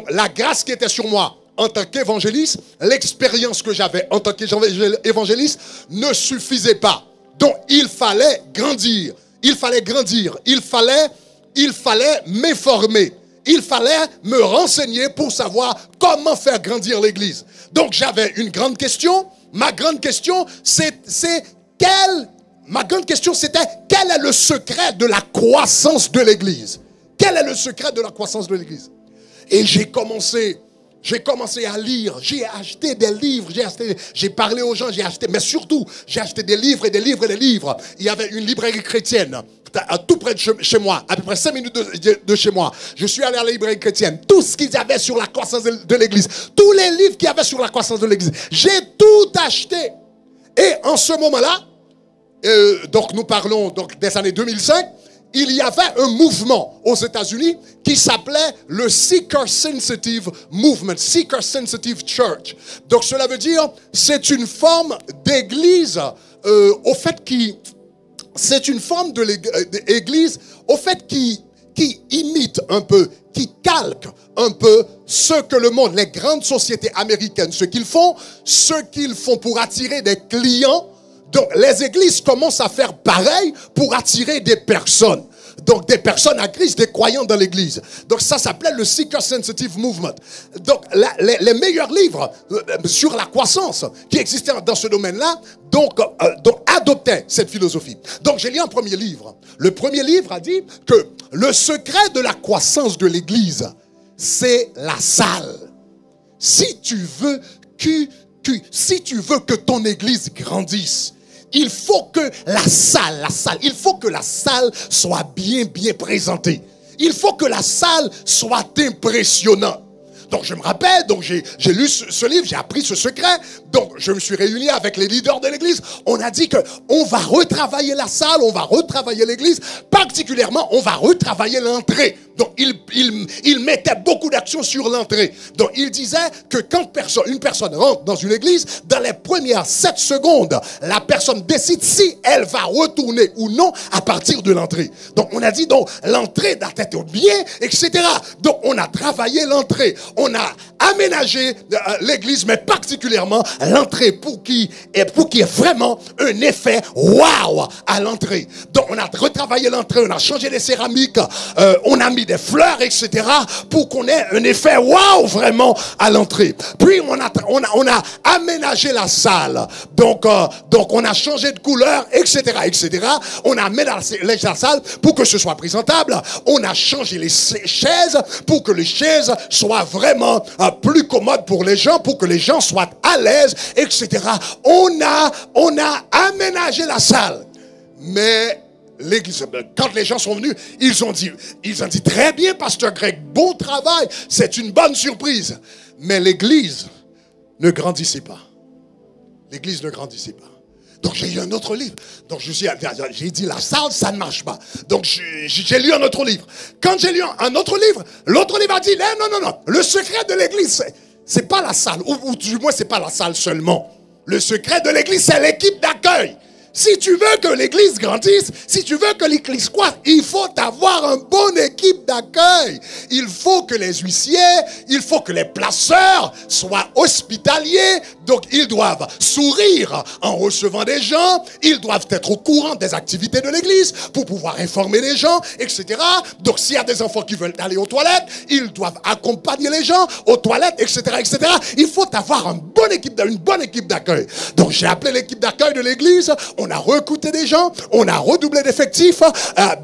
la grâce qui était sur moi en tant qu'évangéliste, l'expérience que j'avais en tant qu'évangéliste ne suffisait pas. Donc il fallait grandir. Il fallait grandir. Il fallait m'informer. Il fallait me renseigner pour savoir comment faire grandir l'église. Donc j'avais une grande question. Ma grande question, c'était quel est le secret de la croissance de l'église? Quel est le secret de la croissance de l'église? Et j'ai commencé à lire. J'ai acheté des livres. J'ai parlé aux gens. Mais surtout, j'ai acheté des livres et des livres et des livres. Il y avait une librairie chrétienne tout près de chez moi, à peu près 5 minutes de chez moi. Je suis allé à la librairie chrétienne. Tout ce qu'ils avaient sur la croissance de l'église, tous les livres qu'il y avait sur la croissance de l'église, j'ai tout acheté. Et en ce moment-là, donc nous parlons donc des années 2005, il y avait un mouvement aux États-Unis qui s'appelait le Seeker Sensitive Movement, Seeker Sensitive Church. Donc cela veut dire c'est une forme d'église c'est une forme d'église au fait qui imite un peu, qui calque un peu ce que le monde, les grandes sociétés américaines, ce qu'ils font pour attirer des clients. Donc, les églises commencent à faire pareil pour attirer des personnes. Donc, des personnes à Christ, des croyants dans l'église. Donc, ça s'appelait le Seeker Sensitive Movement. Donc, les meilleurs livres sur la croissance qui existaient dans ce domaine-là, donc adoptaient cette philosophie. Donc, j'ai lu un premier livre. Le premier livre a dit que le secret de la croissance de l'église, c'est la salle. Si tu veux que ton église grandisse, il faut que la salle soit bien présentée. Il faut que la salle soit impressionnante. Donc je me rappelle, donc j'ai lu ce livre, j'ai appris ce secret. Donc je me suis réuni avec les leaders de l'église. On a dit qu'on va retravailler la salle, on va retravailler l'église. Particulièrement, on va retravailler l'entrée. Donc il mettait beaucoup d'action sur l'entrée. Donc il disait que quand une personne rentre dans une église, dans les premières 7 secondes, la personne décide si elle va retourner ou non à partir de l'entrée. Donc on a dit donc l'entrée doit être bien, etc. Donc on a travaillé l'entrée. On a aménager l'église, mais particulièrement l'entrée pour qu'il y ait vraiment un effet waouh à l'entrée. Donc on a retravaillé l'entrée, on a changé les céramiques, on a mis des fleurs, etc. pour qu'on ait un effet waouh vraiment à l'entrée. Puis on a aménagé la salle. Donc on a changé de couleur, etc. On a aménagé la salle pour que ce soit présentable. On a changé les chaises pour que les chaises soient vraiment plus commodes pour les gens, pour que les gens soient à l'aise, etc. On a aménagé la salle. Mais l'église, quand les gens sont venus, ils ont dit très bien, pasteur Greg, bon travail, c'est une bonne surprise. Mais l'église ne grandissait pas. L'église ne grandissait pas. Donc j'ai lu un autre livre. Donc j'ai dit la salle, ça ne marche pas. Donc j'ai lu un autre livre. Quand j'ai lu un autre livre, l'autre livre a dit non. Le secret de l'église, c'est pas la salle, ou du moins c'est pas la salle seulement. Le secret de l'église, c'est l'équipe d'accueil. Si tu veux que l'église grandisse, si tu veux que l'église croisse, il faut avoir une bonne équipe d'accueil. Il faut que les huissiers, il faut que les placeurs soient hospitaliers. Donc ils doivent sourire en recevant des gens. Ils doivent être au courant des activités de l'église pour pouvoir informer les gens, etc. Donc s'il y a des enfants qui veulent aller aux toilettes, ils doivent accompagner les gens aux toilettes, etc. Il faut avoir une bonne équipe d'accueil. Donc j'ai appelé l'équipe d'accueil de l'église. On a recruté des gens, on a redoublé d'effectifs,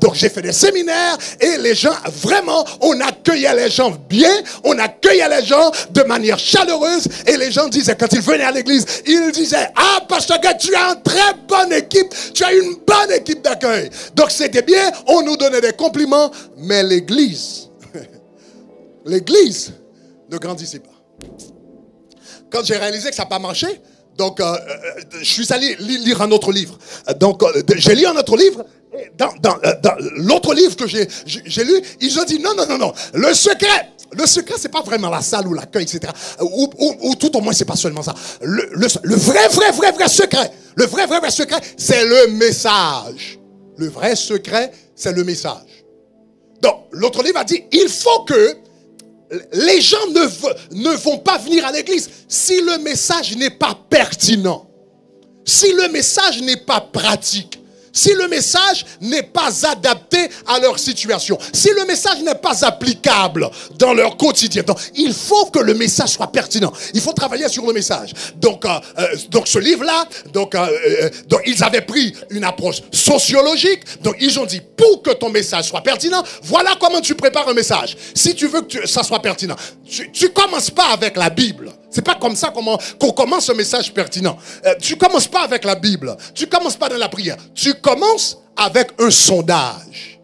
donc j'ai fait des séminaires et les gens, vraiment, on accueillait les gens bien, on accueillait les gens de manière chaleureuse et les gens disaient, quand ils venaient à l'église, ils disaient, ah, pasteur Greg, tu as une très bonne équipe, tu as une bonne équipe d'accueil. Donc c'était bien, on nous donnait des compliments, mais l'église ne grandissait pas. Quand j'ai réalisé que ça n'a pas marché, donc, je suis allé lire un autre livre. Donc, j'ai lu un autre livre. Et dans l'autre livre que j'ai lu, ils ont dit non. Le secret, c'est pas vraiment la salle ou l'accueil, etc. Ou tout au moins, c'est pas seulement ça. Le vrai secret, c'est le message. Le vrai secret, c'est le message. Donc, l'autre livre a dit, il faut que les gens ne vont pas venir à l'église si le message n'est pas pertinent, si le message n'est pas pratique, si le message n'est pas adapté à leur situation, si le message n'est pas applicable dans leur quotidien. Donc, il faut que le message soit pertinent. Il faut travailler sur le message. Donc ce livre-là, donc ils avaient pris une approche sociologique. Donc, ils ont dit, pour que ton message soit pertinent, voilà comment tu prépares un message. Si tu veux que ça soit pertinent, tu commences pas avec la Bible. C'est pas comme ça qu'on commence un message pertinent. Tu commences pas avec la Bible. Tu commences pas dans la prière. Tu commences avec un sondage.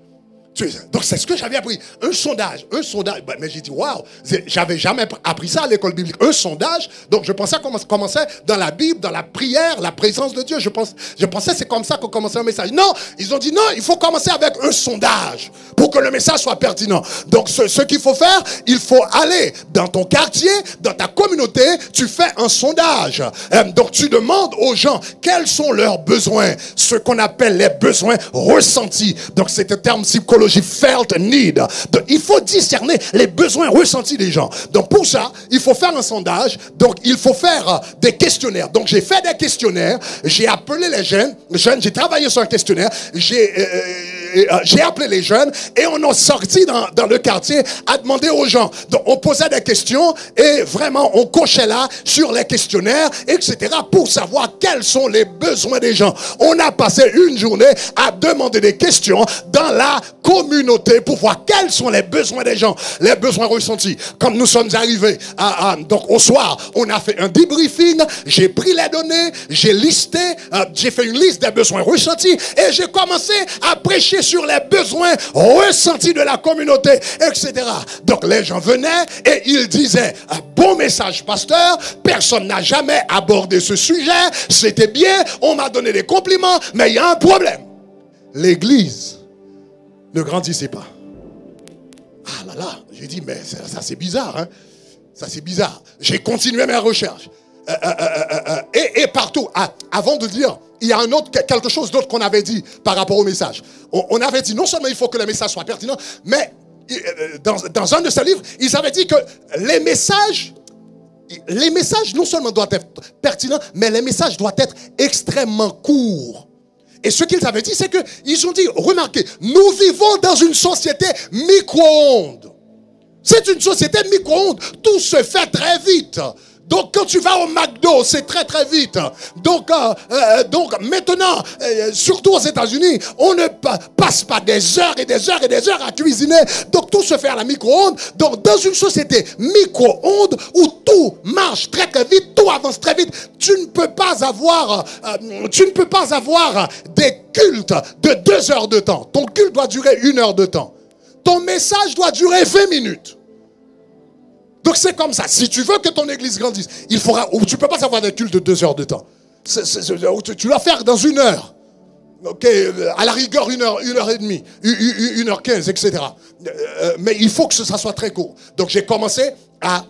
Donc c'est ce que j'avais appris. Un sondage. Mais j'ai dit, waouh, j'avais jamais appris ça à l'école biblique. Un sondage. Donc je pensais qu'on commençait dans la Bible, dans la prière, la présence de Dieu. Je pensais c'est comme ça qu'on commençait un message. Non, ils ont dit non, il faut commencer avec un sondage pour que le message soit pertinent. Donc ce qu'il faut faire, il faut aller dans ton quartier, dans ta communauté, tu fais un sondage. Donc tu demandes aux gens quels sont leurs besoins, ce qu'on appelle les besoins ressentis. Donc c'est un terme psychologique. Felt need. Donc, il faut discerner les besoins ressentis des gens. Donc pour ça, il faut faire un sondage. Donc il faut faire des questionnaires. Donc j'ai fait des questionnaires. J'ai appelé les jeunes. J'ai travaillé sur un questionnaire. J'ai appelé les jeunes et on a sorti dans le quartier à demander aux gens. Donc on posait des questions et vraiment on cochait là sur les questionnaires, etc. pour savoir quels sont les besoins des gens. On a passé une journée à demander des questions dans la communauté pour voir quels sont les besoins des gens, les besoins ressentis. Quand nous sommes arrivés donc au soir, on a fait un debriefing, j'ai pris les données, j'ai listé, j'ai fait une liste des besoins ressentis et j'ai commencé à prêcher sur les besoins ressentis de la communauté, etc. Donc les gens venaient et ils disaient, bon message pasteur, personne n'a jamais abordé ce sujet, c'était bien, on m'a donné des compliments, mais il y a un problème. L'église ne grandissait pas. Ah là là, j'ai dit, mais ça c'est bizarre, hein? Ça c'est bizarre. J'ai continué mes recherches. Et partout, avant de dire, il y a quelque chose d'autre qu'on avait dit par rapport au message. On avait dit, non seulement il faut que le message soit pertinent, mais dans un de ces livres, ils avaient dit que les messages les messages non seulement doivent être pertinents, mais les messages doivent être extrêmement courts. Et ce qu'ils avaient dit, c'est qu'ils ont dit, remarquez, nous vivons dans une société micro-ondes. C'est une société micro-ondes. Tout se fait très vite. Donc quand tu vas au McDo, c'est très très vite. Donc maintenant, surtout aux États-Unis, on ne passe pas des heures et des heures et des heures à cuisiner. Donc tout se fait à la micro-ondes. Donc dans une société micro-ondes où tout marche très très vite, tout avance très vite, tu ne peux pas avoir des cultes de 2 heures de temps. Ton culte doit durer 1 heure de temps. Ton message doit durer 20 minutes. Donc c'est comme ça. Si tu veux que ton église grandisse, il faudra, ou tu ne peux pas avoir des cultes de 2 heures de temps. Tu dois faire dans 1 heure. Ok, à la rigueur 1 heure, 1 heure et demie, 1h15, etc. Mais il faut que ça soit très court. Donc j'ai commencé à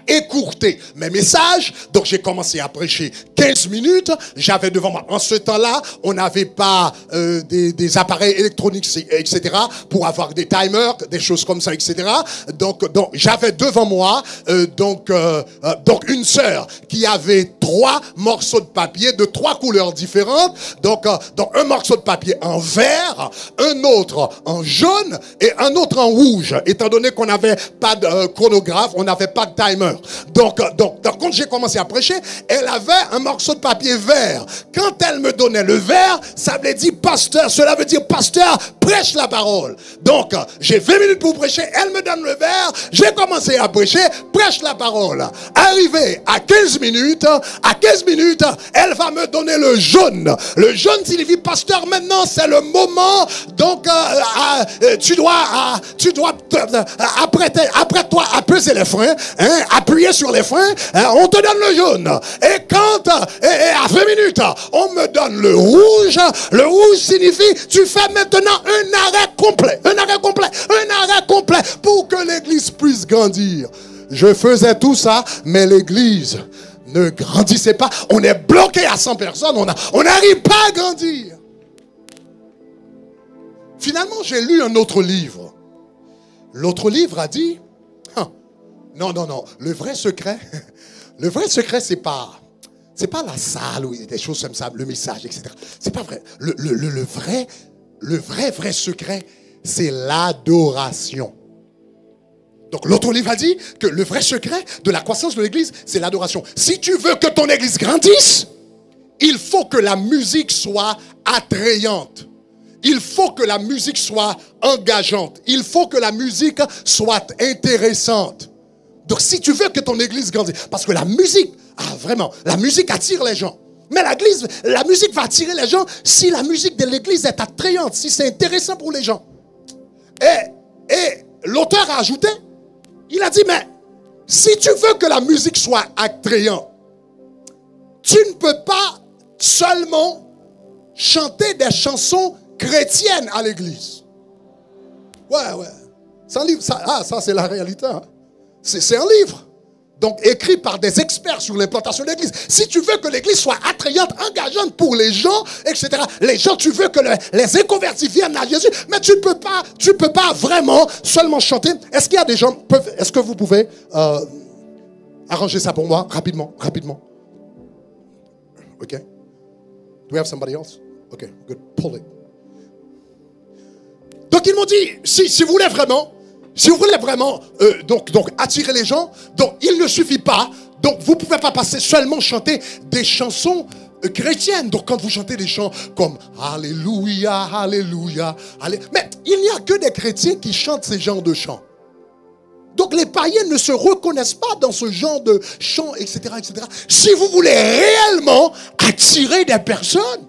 écourter mes messages. Donc j'ai commencé à prêcher 15 minutes. J'avais devant moi, en ce temps-là, on n'avait pas des appareils électroniques, etc. pour avoir des timers, des choses comme ça, etc. Donc j'avais devant moi donc une sœur qui avait 3 morceaux de papier de 3 couleurs différentes. Donc un morceau de papier en vert, un autre en jaune et un autre en rouge. Étant donné qu'on n'avait pas de chronographe, on n'avait pas de timer. Donc, quand j'ai commencé à prêcher, elle avait un morceau de papier vert. Quand elle me donnait le vert, ça veut dire pasteur. Cela veut dire pasteur, prêche la parole. Donc, j'ai 20 minutes pour prêcher. Elle me donne le vert. J'ai commencé à prêcher, prêche la parole. Arrivé à 15 minutes, elle va me donner le jaune. Le jaune signifie pasteur. Maintenant, c'est le moment. Donc, tu dois après toi, apaiser les freins. Appuyer sur les freins, on te donne le jaune. Et quand, à 20 minutes, on me donne le rouge signifie, tu fais maintenant un arrêt complet pour que l'église puisse grandir. Je faisais tout ça, mais l'église ne grandissait pas. On est bloqué à 100 personnes, on n'arrive pas à grandir. Finalement, j'ai lu un autre livre. L'autre livre a dit, non. Le vrai secret, c'est pas la salle ou des choses comme ça, le message, etc. C'est pas vrai. Le vrai secret, c'est l'adoration. Donc l'autre livre a dit que le vrai secret de la croissance de l'église, c'est l'adoration. Si tu veux que ton église grandisse, il faut que la musique soit attrayante. Il faut que la musique soit engageante. Il faut que la musique soit intéressante. Donc si tu veux que ton église grandisse, parce que la musique, la musique attire les gens. Mais la musique va attirer les gens si la musique de l'église est attrayante, si c'est intéressant pour les gens. Et l'auteur a ajouté, il a dit, mais si tu veux que la musique soit attrayante, tu ne peux pas seulement chanter des chansons chrétiennes à l'église. Ouais. C'est un livre, ça c'est la réalité. Hein. C'est un livre, donc écrit par des experts sur l'implantation de l'église. Si tu veux que l'église soit attrayante, engageante pour les gens, etc. Les gens, tu veux que les inconvertis viennent à Jésus, mais tu ne peux pas vraiment seulement chanter. Est-ce qu'il y a des gens, est-ce que vous pouvez arranger ça pour moi, rapidement? Ok. Do we have somebody else? Ok, good, pull it. Donc ils m'ont dit, si vous voulez vraiment donc attirer les gens, donc il ne suffit pas, donc vous ne pouvez pas passer seulement chanter des chansons chrétiennes. Donc quand vous chantez des chants comme Alléluia, Alléluia, mais il n'y a que des chrétiens qui chantent ces genres de chants. Donc les païens ne se reconnaissent pas dans ce genre de chants, etc., etc. Si vous voulez réellement attirer des personnes,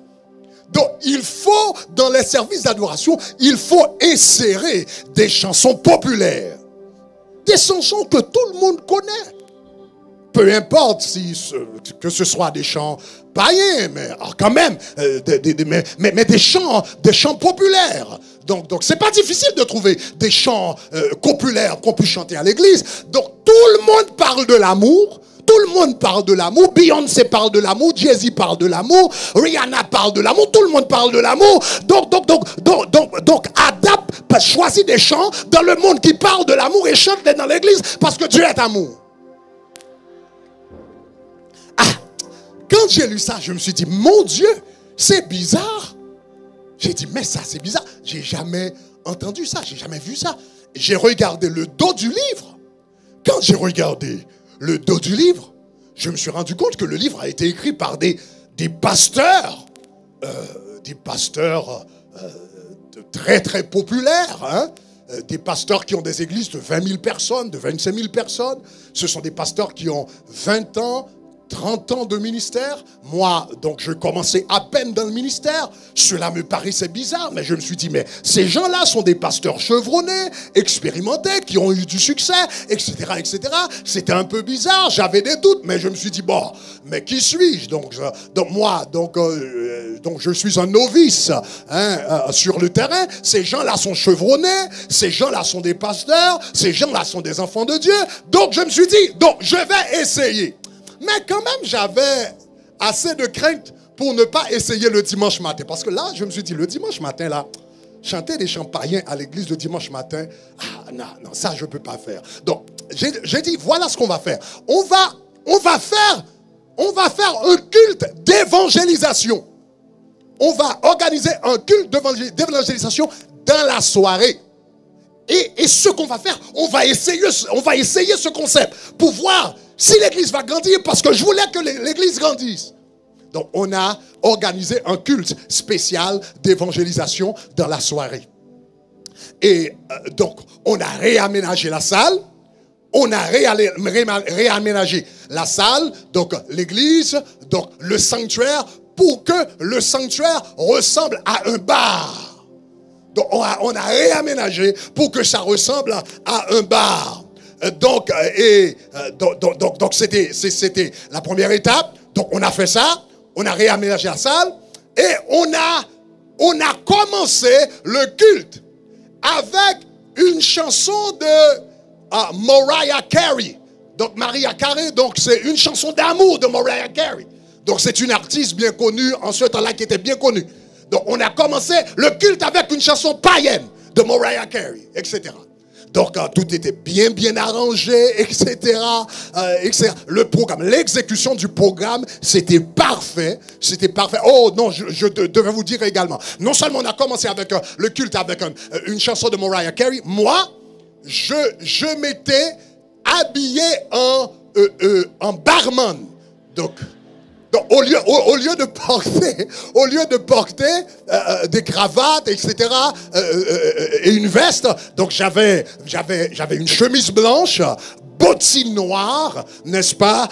donc il faut, dans les services d'adoration, il faut insérer des chansons populaires. Des chansons que tout le monde connaît. Peu importe que ce soit des chants païens, mais quand même, mais des chants populaires. Donc c'est pas difficile de trouver des chants populaires qu'on puisse chanter à l'église. Donc tout le monde parle de l'amour. Tout le monde parle de l'amour. Beyoncé parle de l'amour. Jay-Z parle de l'amour. Rihanna parle de l'amour. Tout le monde parle de l'amour. Donc adapte, choisis des chants dans le monde qui parle de l'amour et chante-les dans l'église parce que Dieu est amour. quand j'ai lu ça, je me suis dit, mon Dieu, c'est bizarre. J'ai dit, mais ça, c'est bizarre. J'ai jamais entendu ça, j'ai jamais vu ça. J'ai regardé le dos du livre. Quand j'ai regardé le dos du livre, je me suis rendu compte que le livre a été écrit par des pasteurs, très très populaires, hein? Des pasteurs qui ont des églises de 20 000 personnes, de 25 000 personnes. Ce sont des pasteurs qui ont 20 ans, 30 ans de ministère. Moi, donc, je commençais à peine dans le ministère. Cela me paraissait bizarre, mais je me suis dit, mais ces gens-là sont des pasteurs chevronnés, expérimentés, qui ont eu du succès, etc., etc. C'était un peu bizarre, j'avais des doutes, mais je me suis dit, bon, mais qui suis-je? Donc je suis un novice sur le terrain. Ces gens-là sont chevronnés, ces gens-là sont des pasteurs, ces gens-là sont des enfants de Dieu. Donc, je me suis dit, donc, je vais essayer. Mais quand même, j'avais assez de crainte pour ne pas essayer le dimanche matin. Parce que là, je me suis dit, le dimanche matin, là, chanter des chants païens à l'église le dimanche matin, non, ça, je ne peux pas faire. Donc, j'ai dit, voilà ce qu'on va faire. On va faire un culte d'évangélisation. On va organiser un culte d'évangélisation dans la soirée. Et ce qu'on va faire, on va essayer ce concept pour voir si l'église va grandir, parce que je voulais que l'église grandisse. Donc, on a organisé un culte spécial d'évangélisation dans la soirée. Et donc, on a réaménagé la salle. On a réaménagé la salle, donc l'église, donc le sanctuaire, pour que le sanctuaire ressemble à un bar. Donc, on a réaménagé pour que ça ressemble à un bar. Donc, c'était la première étape. Donc, on a fait ça. On a réaménagé la salle. Et on a commencé le culte avec une chanson de Mariah Carey. Donc, Mariah Carey, donc c'est une chanson d'amour de Mariah Carey. Donc, c'est une artiste bien connue en ce temps-là qui était bien connue. Donc, on a commencé le culte avec une chanson païenne de Mariah Carey, etc. Donc, tout était bien arrangé, etc., etc. Le programme, l'exécution du programme, c'était parfait. C'était parfait. Oh non, je devais vous dire également. Non seulement on a commencé avec le culte avec une chanson de Mariah Carey, moi, je m'étais habillé en barman. Donc, au lieu de porter des cravates, etc., et une veste, donc j'avais une chemise blanche, bottines noires, n'est-ce pas,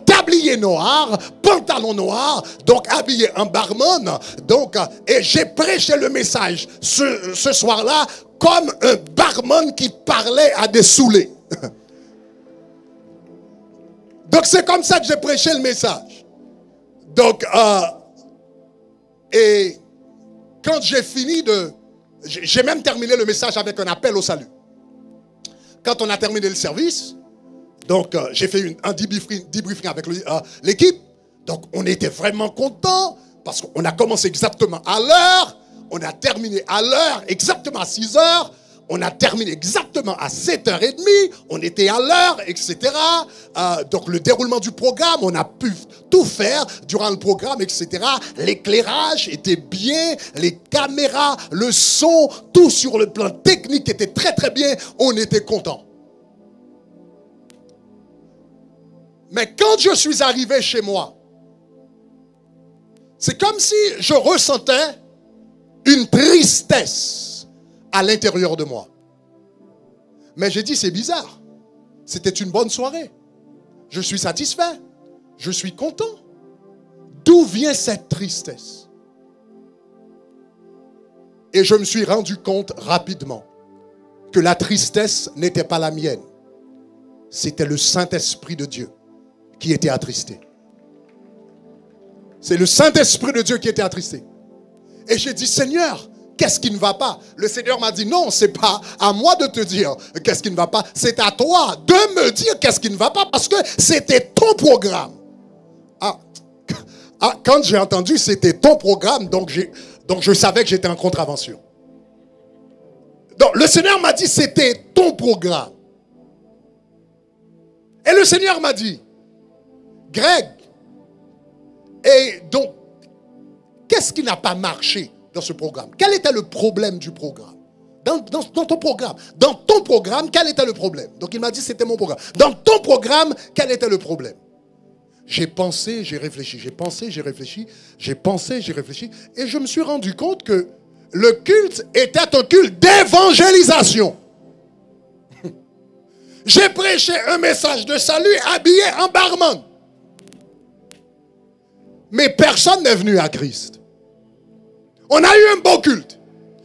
tablier noir, pantalon noir, donc habillé en barman. Donc, et j'ai prêché le message ce soir-là comme un barman qui parlait à des saoulés. Donc c'est comme ça que j'ai prêché le message. Donc, et quand j'ai fini j'ai même terminé le message avec un appel au salut. Quand on a terminé le service, donc j'ai fait un debriefing avec l'équipe. Donc, on était vraiment contents parce qu'on a commencé exactement à l'heure. On a terminé à l'heure, exactement à 6 heures. On a terminé exactement à 7h30, on était à l'heure, etc. Donc le déroulement du programme, on a pu tout faire durant le programme, etc. L'éclairage était bien, les caméras, le son, tout sur le plan technique était très très bien, on était contents. Mais quand je suis arrivé chez moi, c'est comme si je ressentais une tristesse à l'intérieur de moi. Mais j'ai dit, c'est bizarre. C'était une bonne soirée. Je suis satisfait. Je suis content. D'où vient cette tristesse? Et je me suis rendu compte rapidement que la tristesse n'était pas la mienne. C'était le Saint-Esprit de Dieu qui était attristé. C'est le Saint-Esprit de Dieu qui était attristé. Et j'ai dit, Seigneur, qu'est-ce qui ne va pas? Le Seigneur m'a dit, non, c'est pas à moi de te dire qu'est-ce qui ne va pas. C'est à toi de me dire qu'est-ce qui ne va pas parce que c'était ton programme. Quand j'ai entendu c'était ton programme, donc je savais que j'étais en contravention. Donc le Seigneur m'a dit c'était ton programme. Et le Seigneur m'a dit, Greg, Et donc, qu'est-ce qui n'a pas marché dans ce programme? Quel était le problème du programme? Dans ton programme. Dans ton programme, quel était le problème? Donc il m'a dit c'était mon programme. Dans ton programme, quel était le problème? J'ai pensé, j'ai réfléchi, j'ai pensé, j'ai réfléchi, j'ai pensé, j'ai réfléchi. Et je me suis rendu compte que le culte était un culte d'évangélisation. J'ai prêché un message de salut habillé en barman. Mais personne n'est venu à Christ. On a eu un beau culte.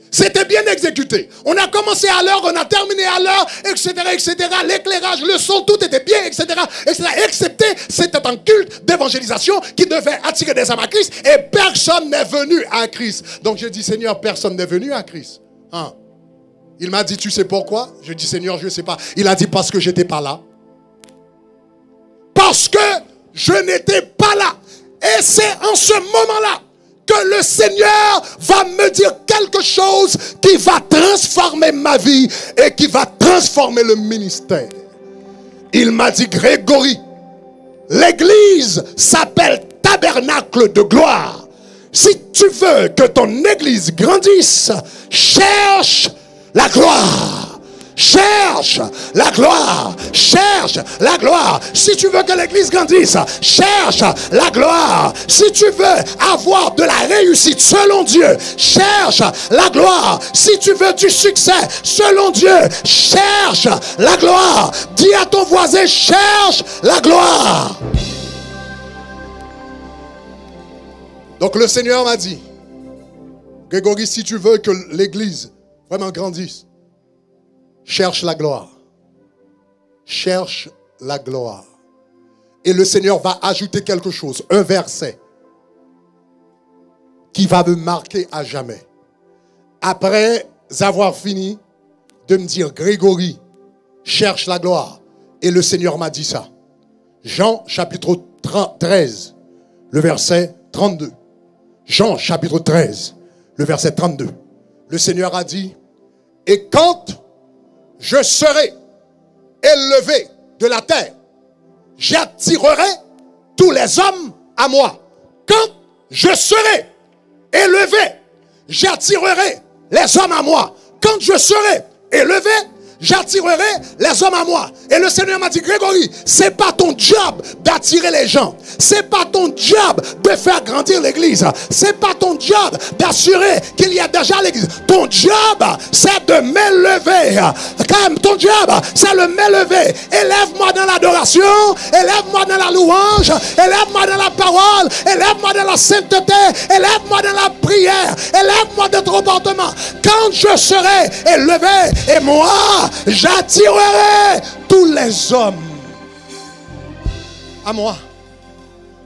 C'était bien exécuté. On a commencé à l'heure, on a terminé à l'heure, etc., etc. L'éclairage, le son, tout était bien, etc., etc. Excepté, c'était un culte d'évangélisation qui devait attirer des âmes à Christ et personne n'est venu à Christ. Donc j'ai dit, Seigneur, personne n'est venu à Christ. Hein? Il m'a dit, tu sais pourquoi? Je dis, Seigneur, je ne sais pas. Il a dit, parce que je n'étais pas là. Parce que je n'étais pas là. Et c'est en ce moment-là que le Seigneur va me dire quelque chose qui va transformer ma vie et qui va transformer le ministère. Il m'a dit, Grégory, l'église s'appelle Tabernacle de gloire. Si tu veux que ton église grandisse, cherche la gloire. Cherche la gloire. Cherche la gloire. Si tu veux que l'église grandisse, cherche la gloire. Si tu veux avoir de la réussite selon Dieu, cherche la gloire. Si tu veux du succès selon Dieu, cherche la gloire. Dis à ton voisin, cherche la gloire. Donc le Seigneur m'a dit, Grégory, si tu veux que l'église vraiment grandisse, cherche la gloire. Cherche la gloire. Et le Seigneur va ajouter quelque chose, un verset qui va me marquer à jamais. Après avoir fini de me dire, Grégory, cherche la gloire. Et le Seigneur m'a dit ça. Jean chapitre 13, le verset 32. Jean chapitre 13, le verset 32. Le Seigneur a dit, et quand je serai élevé de la terre, j'attirerai tous les hommes à moi. Quand je serai élevé, j'attirerai les hommes à moi. Quand je serai élevé, j'attirerai les hommes à moi. Et le Seigneur m'a dit, Grégory, c'est pas ton job d'attirer les gens. C'est pas ton job de faire grandir l'église. C'est pas ton job d'assurer qu'il y a déjà l'église. Ton job, c'est de m'élever. Comme ton job, c'est de m'élever. Élève-moi dans l'adoration. Élève-moi dans la louange. Élève-moi dans la parole. Élève-moi dans la sainteté. Élève-moi dans la prière. Élève-moi dans ton comportement. Quand je serai élevé, et moi, j'attirerai tous les hommes à moi.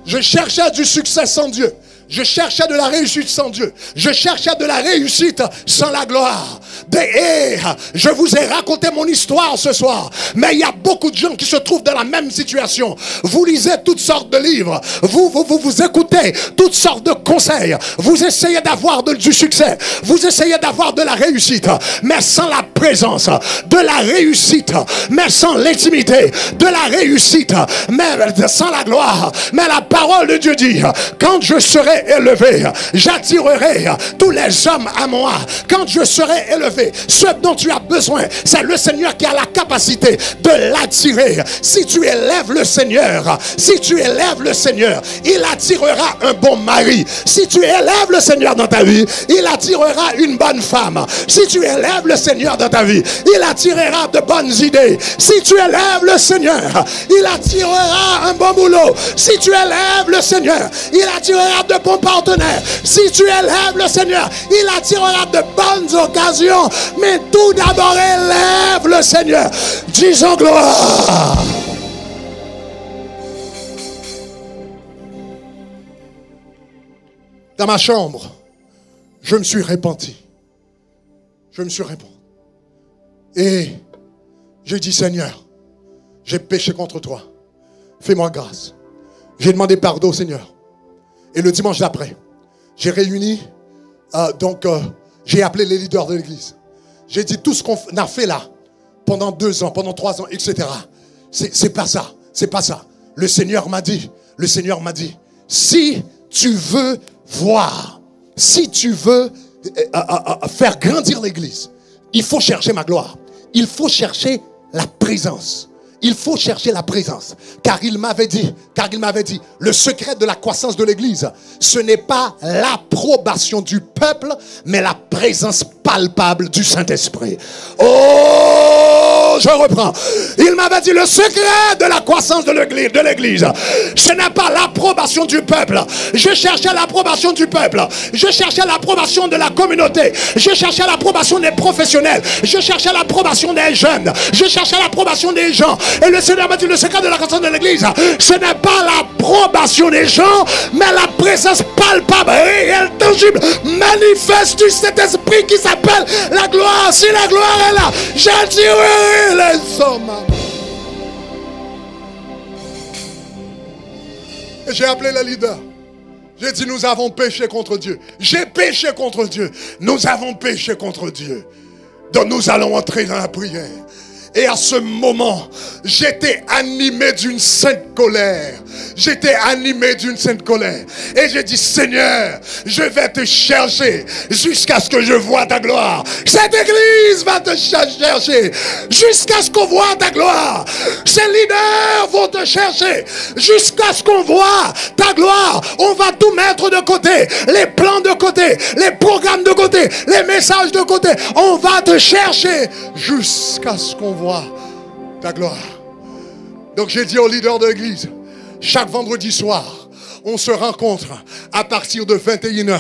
Je cherchais du succès sans Dieu. Je cherchais de la réussite sans Dieu. Je cherchais de la réussite sans la gloire. Et je vous ai raconté mon histoire ce soir. Mais il y a beaucoup de gens qui se trouvent dans la même situation. Vous lisez toutes sortes de livres. Vous écoutez toutes sortes de conseils. Vous essayez d'avoir du succès. Vous essayez d'avoir de la réussite. Mais sans la présence de la réussite. Mais sans l'intimité de la réussite. Mais sans la gloire. Mais la parole de Dieu dit, quand je serai élevé, j'attirerai tous les hommes à moi. Quand je serai élevé, ce dont tu as besoin, c'est le Seigneur qui a la capacité de l'attirer. Si tu élèves le Seigneur, il attirera un bon mari. Si tu élèves le Seigneur dans ta vie, il attirera une bonne femme. Si tu élèves le Seigneur dans ta vie, il attirera de bonnes idées. Si tu élèves le Seigneur, il attirera un bon boulot. Si tu élèves le Seigneur, il attirera de bons partenaires. Si tu élèves le Seigneur, il attirera de bonnes occasions. Mais tout d'abord, élève le Seigneur. Disons gloire. Dans ma chambre, je me suis repenti. Et j'ai dit, Seigneur, j'ai péché contre toi. Fais-moi grâce. J'ai demandé pardon au Seigneur. Et le dimanche d'après, j'ai réuni, j'ai appelé les leaders de l'église. J'ai dit tout ce qu'on a fait là, pendant 2 ans, pendant 3 ans, etc. C'est pas ça. Le Seigneur m'a dit, si tu veux voir, si tu veux faire grandir l'église, il faut chercher ma gloire. Il faut chercher la présence. Il faut chercher la présence. Car il m'avait dit, le secret de la croissance de l'église, ce n'est pas l'approbation du peuple, mais la présence palpable du Saint-Esprit. Oh, je reprends. Il m'avait dit, le secret de la croissance de l'église, ce n'est pas l'approbation du peuple. Je cherchais l'approbation du peuple. Je cherchais l'approbation de la communauté. Je cherchais l'approbation des professionnels. Je cherchais l'approbation des jeunes. Je cherchais l'approbation des gens. Et le Seigneur m'a dit, le secret de la croissance de l'église, ce n'est pas l'approbation des gens, mais la présence palpable, réelle, tangible, manifeste du Saint-Esprit qui s'appelle la gloire. Si la gloire est là, j'attirerai les hommes. Et j'ai appelé le leader. J'ai dit, nous avons péché contre Dieu. J'ai péché contre Dieu. Nous avons péché contre Dieu. Donc nous allons entrer dans la prière. Et à ce moment, j'étais animé d'une sainte colère. J'étais animé d'une sainte colère. Et j'ai dit, Seigneur, je vais te chercher jusqu'à ce que je voie ta gloire. Cette église va te chercher jusqu'à ce qu'on voit ta gloire. Ces leaders vont te chercher jusqu'à ce qu'on voit ta gloire. On va tout mettre de côté. Les plans de côté, les programmes de côté, les messages de côté. On va te chercher jusqu'à ce qu'on voit ta gloire. Donc j'ai dit aux leaders de l'église, chaque vendredi soir, on se rencontre à partir de 21h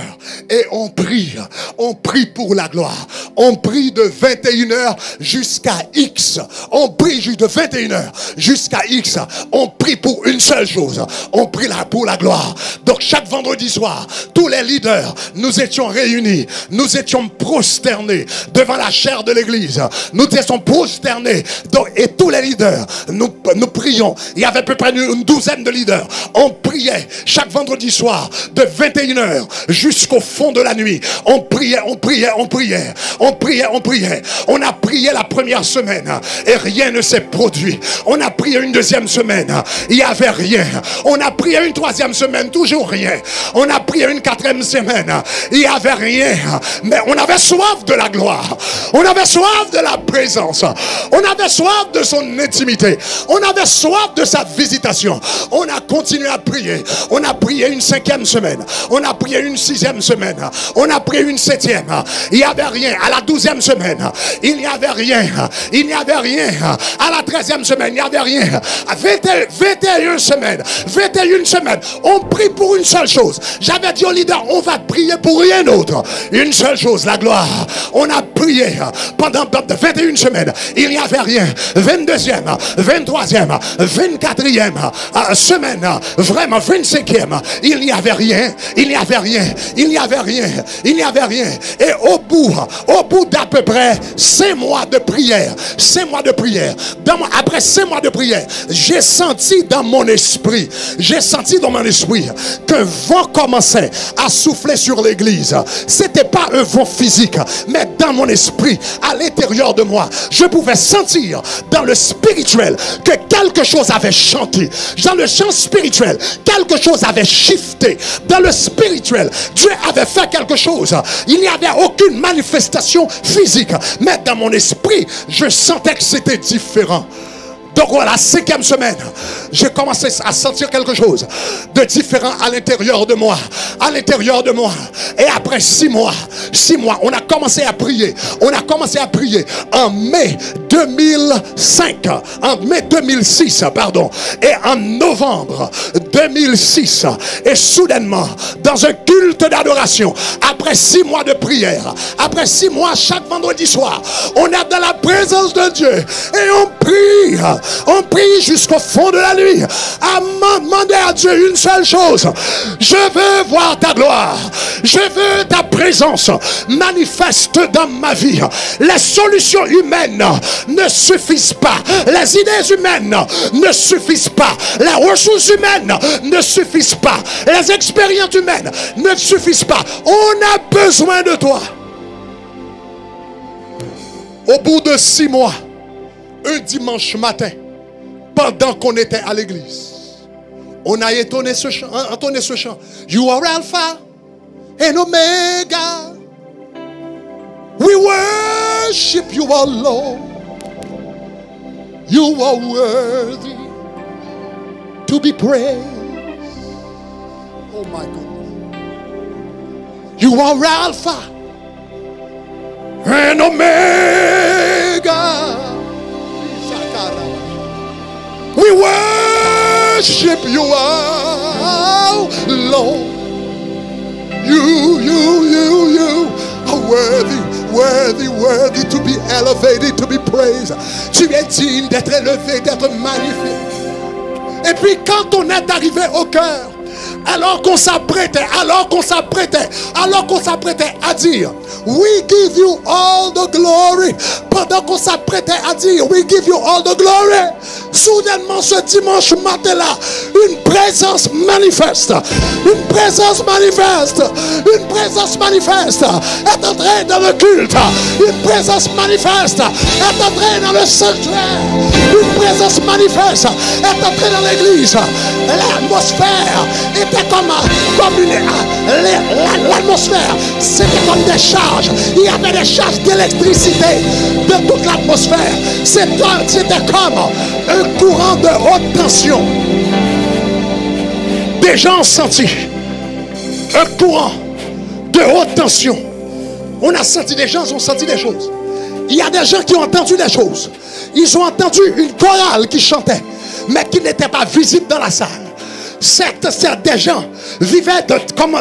et on prie pour la gloire. On prie de 21h jusqu'à X. On prie de 21h jusqu'à X. On prie pour une seule chose. On prie là pour la gloire. Donc chaque vendredi soir, tous les leaders, nous étions réunis. Nous étions prosternés devant la chair de l'église. Nous étions prosternés. Donc, et tous les leaders, nous prions. Il y avait à peu près une douzaine de leaders. On priait chaque vendredi soir de 21h jusqu'au fond de la nuit. On priait. On a prié la première semaine et rien ne s'est produit. On a prié une deuxième semaine, il n'y avait rien. On a prié une troisième semaine, toujours rien. On a prié une quatrième semaine, il n'y avait rien. Mais on avait soif de la gloire. On avait soif de la présence. On avait soif de son intimité. On avait soif de sa visitation. On a continué à prier. On a prié une cinquième semaine. On a prié une sixième semaine. On a prié une septième. Il n'y avait rien. À la 12e semaine, il n'y avait rien. Il n'y avait rien. À la 13e semaine, il n'y avait rien. À 21 semaines. 21 semaines. On prie pour une seule chose. J'avais dit au leader, on va prier pour rien d'autre. Une seule chose, la gloire. On a prié pendant 21 semaines. Il n'y avait rien. 22e, 23e, 24e semaine. Vraiment, 25e. Il n'y avait rien. Il n'y avait rien. Il n'y avait rien. Il n'y avait rien. Et au bout d'à peu près 5 mois de prière, 5 mois de prière, après 5 mois de prière, j'ai senti dans mon esprit qu'un vent commençait à souffler sur l'église. C'était pas un vent physique, mais dans mon esprit, à l'intérieur de moi, je pouvais sentir dans le spirituel que quelque chose avait chanté. Dans le champ spirituel, quelque chose avait shifté. Dans le spirituel, Dieu avait fait quelque chose. Il n'y avait aucune manifestation physique, mais dans mon esprit, je sentais que c'était différent. Donc voilà, 5e semaine, j'ai commencé à sentir quelque chose de différent à l'intérieur de moi. À l'intérieur de moi. Et après 6 mois, on a commencé à prier. On a commencé à prier en mai 2005, en mai 2006, pardon. Et en novembre 2006. Et soudainement, dans un culte d'adoration, après 6 mois de prière, après 6 mois, chaque vendredi soir, on est dans la présence de Dieu. Et on prie. On prie jusqu'au fond de la nuit à demander à Dieu une seule chose. Je veux voir ta gloire. Je veux ta présence manifeste dans ma vie. Les solutions humaines ne suffisent pas. Les idées humaines ne suffisent pas. Les ressources humaines ne suffisent pas. Les expériences humaines ne suffisent pas. On a besoin de toi. Au bout de 6 mois, un dimanche matin, pendant qu'on était à l'église, On a entonné ce chant. You are Alpha and Omega. We worship you, our Lord. You are worthy to be praised. Oh my goodness. You are Alpha and Omega. We worship you, our Lord. You are worthy to be elevated, to be praised. Tu es digne d'être élevé, d'être magnifique. Et puis quand on est arrivé au cœur, alors qu'on s'apprêtait à dire, we give you all the glory. Pendant qu'on s'apprêtait à dire, we give you all the glory, soudainement ce dimanche matin-là, une présence manifeste est entrée dans le culte. Une présence manifeste est entrée dans le sanctuaire. Une présence manifeste est entrée dans l'église. L'atmosphère était comme l'atmosphère, c'était comme des charges. Il y avait des charges d'électricité de toute l'atmosphère. C'était comme un courant de haute tension. Des gens ont senti un courant de haute tension. On a senti, des gens ont senti des choses. Il y a des gens qui ont entendu des choses. Ils ont entendu une chorale qui chantait, mais qui n'était pas visible dans la salle. Des gens vivaient comme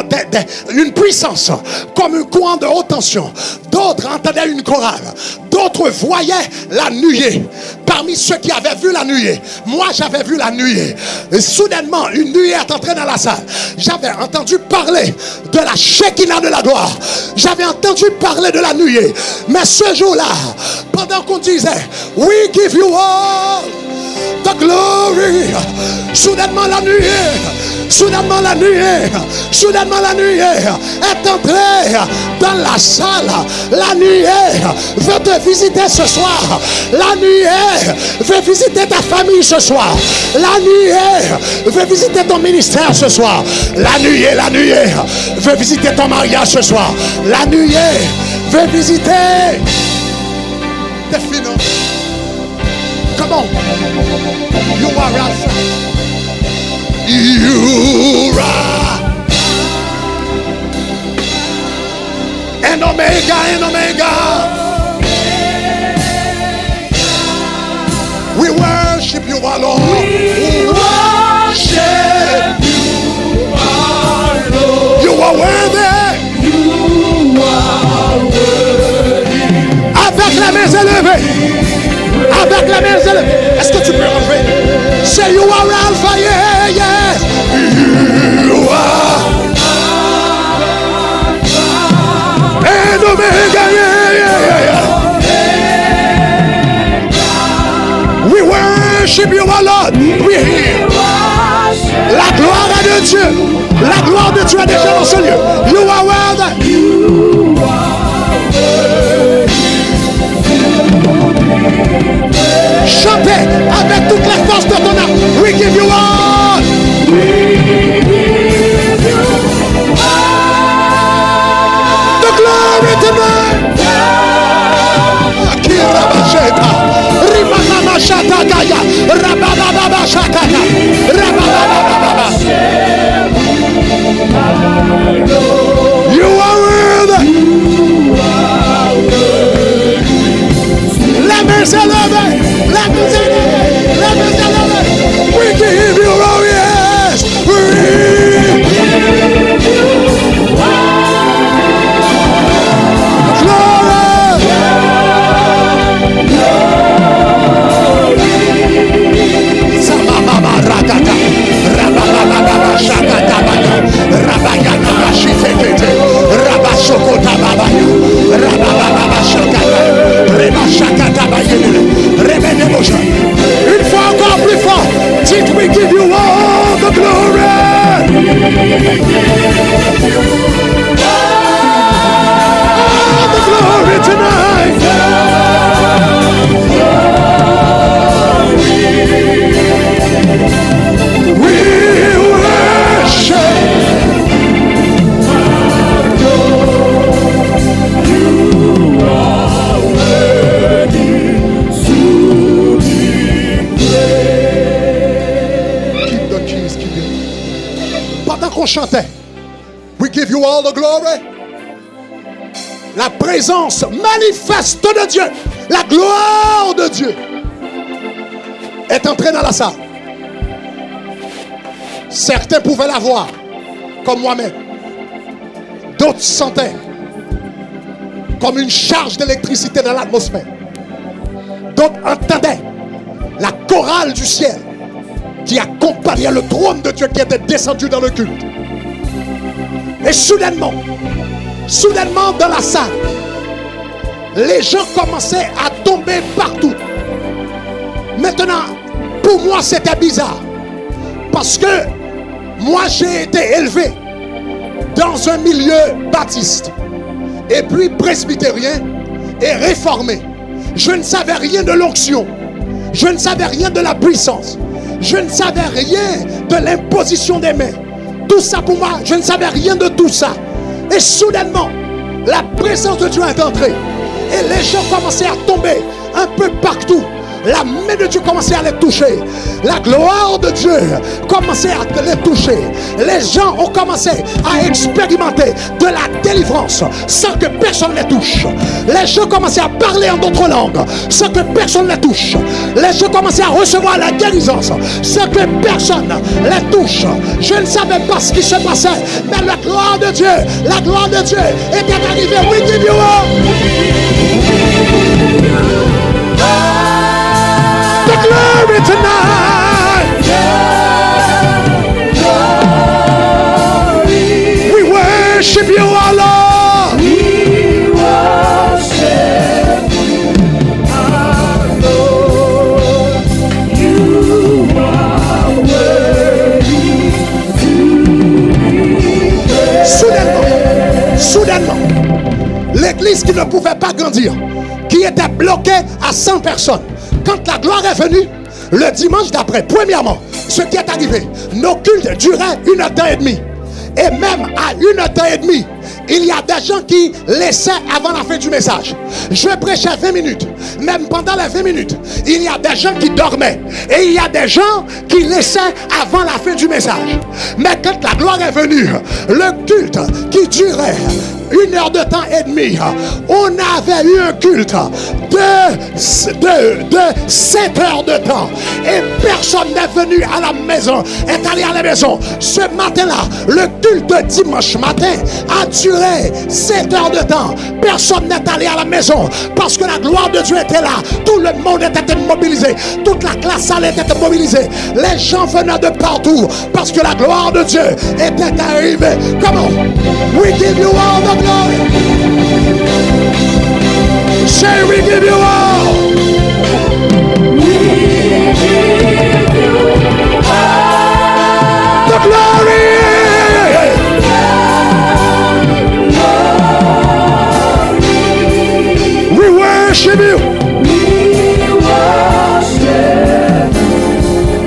une puissance, comme un courant de haute tension. D'autres entendaient une chorale. D'autres voyaient la nuée. Parmi ceux qui avaient vu la nuée, moi j'avais vu la nuée. Et soudainement, une nuée est entrée dans la salle. J'avais entendu parler de la Shekinah de la gloire. J'avais entendu parler de la nuée. Mais ce jour-là, pendant qu'on disait, we give you all the glory, soudainement la nuée est entrée dans la salle. La nuée veut te visiter ce soir. La nuée veut visiter ta famille ce soir. La nuée veut visiter ton ministère ce soir. La nuée veut visiter ton mariage ce soir. La nuée veut visiter tes finances. Come on. You are Alpha. You are and Omega. We worship you, our Lord. We worship you, our Lord. You are worthy. You are worthy. Avec la main élevée. Avec la main élevée. Est-ce que tu peux relever? Say you are Alpha, yeah, yeah. You are Alpha and Omega, yeah, yeah, yeah. We worship you, our Lord. We hear. La gloire est de Dieu. La gloire de Dieu est déjà dans ce lieu. You are worthy. You are chantez avec toutes les forces de ton âme. We give you all. We give you all. The glory tonight. Kirabasheta. Rimama Shatagaya. Rabababa Shataka. Rabababa. You are worthy. La main s'élève. We give you all, yes. We give you Samama rakata, rabababa shakata baya, rabayana bashifete, rabashokota babaya, rabababa shakata, reba shakata baya, rebene moja. chantait, we give you all the glory. La présence manifeste de Dieu, la gloire de Dieu est entrée dans la salle. Certains pouvaient la voir, comme moi-même. D'autres sentaient comme une charge d'électricité dans l'atmosphère. D'autres entendaient la chorale du ciel qui accompagnait le trône de Dieu qui était descendu dans le culte. Et soudainement dans la salle, les gens commençaient à tomber partout. Maintenant, pour moi c'était bizarre, parce que moi j'ai été élevé dans un milieu baptiste et puis presbytérien et réformé. Je ne savais rien de l'onction, je ne savais rien de la puissance, je ne savais rien de l'imposition des mains. Tout ça pour moi, je ne savais rien de tout ça. Et soudainement, la présence de Dieu est entrée. Et les gens commençaient à tomber un peu partout. La main de Dieu commençait à les toucher. La gloire de Dieu commençait à les toucher. Les gens ont commencé à expérimenter de la délivrance sans que personne les touche. Les gens commençaient à parler en d'autres langues sans que personne les touche. Les gens commençaient à recevoir la guérison sans que personne les touche. Je ne savais pas ce qui se passait, mais la gloire de Dieu était arrivée. We give you glory tonight. We worship you, our Lord. We worship you, our Lord. You are worthy to be praised. Soudainement, l'église qui ne pouvait pas grandir, qui était bloquée à 100 personnes, quand la gloire est venue, le dimanche d'après, premièrement, ce qui est arrivé, nos cultes duraient 1h30. Et même à 1h30, il y a des gens qui laissaient avant la fin du message. Je prêchais 20 minutes. Même pendant les 20 minutes, il y a des gens qui dormaient. Et il y a des gens qui laissaient avant la fin du message. Mais quand la gloire est venue, le culte qui durait 1 heure de temps et demi, on avait eu un culte de 7 heures de temps. Et personne n'est venu à la maison, est allé à la maison. Ce matin-là, le culte de dimanche matin a duré 7 heures de temps. Personne n'est allé à la maison parce que la gloire de Dieu était là. Tout le monde était mobilisé. Toute la classe salle était mobilisée. Les gens venaient de partout parce que la gloire de Dieu était arrivée. Comment? We give you all the glory. Say we give you all. We give you all the glory. We worship you. We worship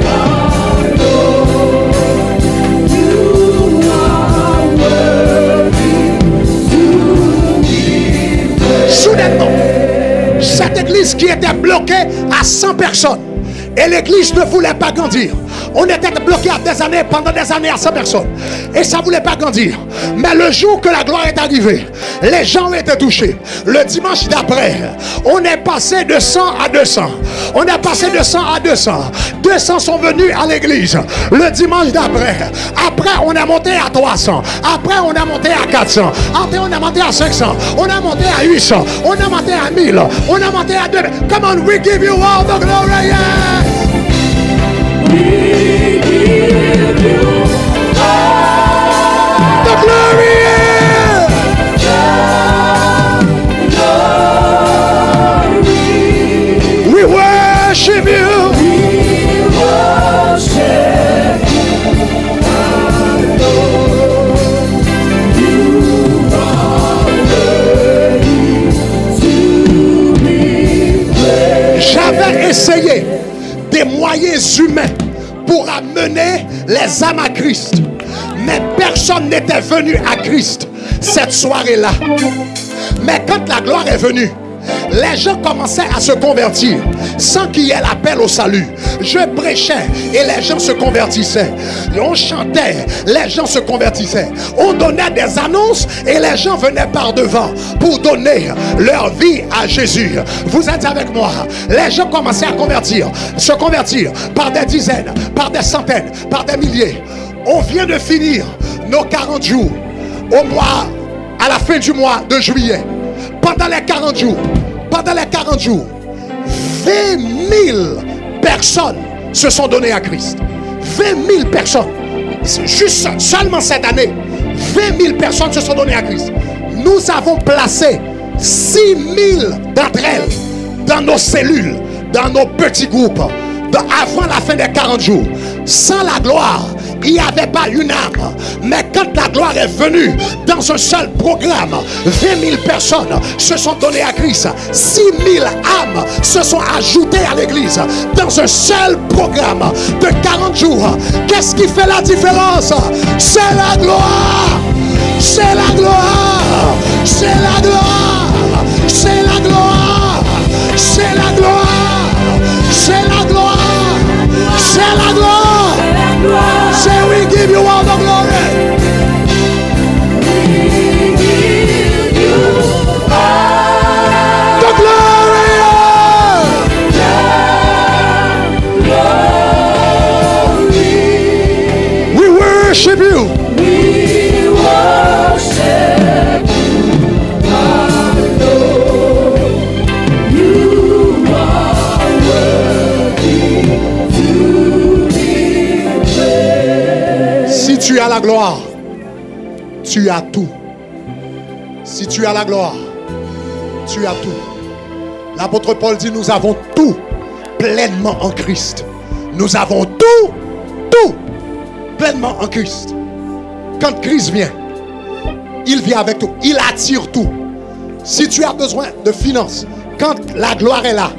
our Lord. You are worthy to be praised. Soudainement, cette église qui était bloquée à 100 personnes, et l'église ne voulait pas grandir. On était bloqué pendant des années à 100 personnes. Et ça ne voulait pas grandir. Mais le jour que la gloire est arrivée, les gens ont été touchés. Le dimanche d'après, on est passé de 100 à 200. On est passé de 100 à 200. 200 sont venus à l'église le dimanche d'après. Après, on est monté à 300. Après, on est monté à 400. Après, on est monté à 500. On est monté à 800. On est monté à 1000. On est monté à 2000. Come on, we give you all the glory. Yeah. We give you all the glory. We worship you. We worship you, our Lord. You are worthy to be praised. J'avais essayé des moyens humains pour amener les âmes à Christ, mais personne n'était venu à Christ cette soirée-là. Mais quand la gloire est venue, les gens commençaient à se convertir sans qu'il y ait l'appel au salut. Je prêchais et les gens se convertissaient. Et on chantait, les gens se convertissaient. On donnait des annonces et les gens venaient par devant pour donner leur vie à Jésus. Vous êtes avec moi? Les gens commençaient à se convertir par des dizaines, par des centaines, par des milliers. On vient de finir nos 40 jours à la fin du mois de juillet. Pendant les 40 jours, 20 000 personnes se sont données à Christ. 20 000 personnes. Juste seulement cette année, 20 000 personnes se sont données à Christ. Nous avons placé 6 000 d'entre elles dans nos cellules, dans nos petits groupes, avant la fin des 40 jours. Sans la gloire, il n'y avait pas une âme. Mais quand la gloire est venue, dans un seul programme, 20 000 personnes se sont données à Christ. 6 000 âmes se sont ajoutées à l'église dans un seul programme de 40 jours. Qu'est-ce qui fait la différence? C'est la gloire. C'est la gloire. C'est la gloire. C'est la gloire. C'est la gloire. C'est la gloire. C'est la gloire. Say we give you all the glory. We give you all the glory. We worship you. We worship you, our Lord. You are worthy to be praised. Si tu as la gloire, tu as tout. Si tu as la gloire, tu as tout. L'apôtre Paul dit, nous avons tout pleinement en Christ. Nous avons tout pleinement en Christ. Quand Christ vient, il vient avec tout. Il attire tout. Si tu as besoin de finances, quand la gloire est là,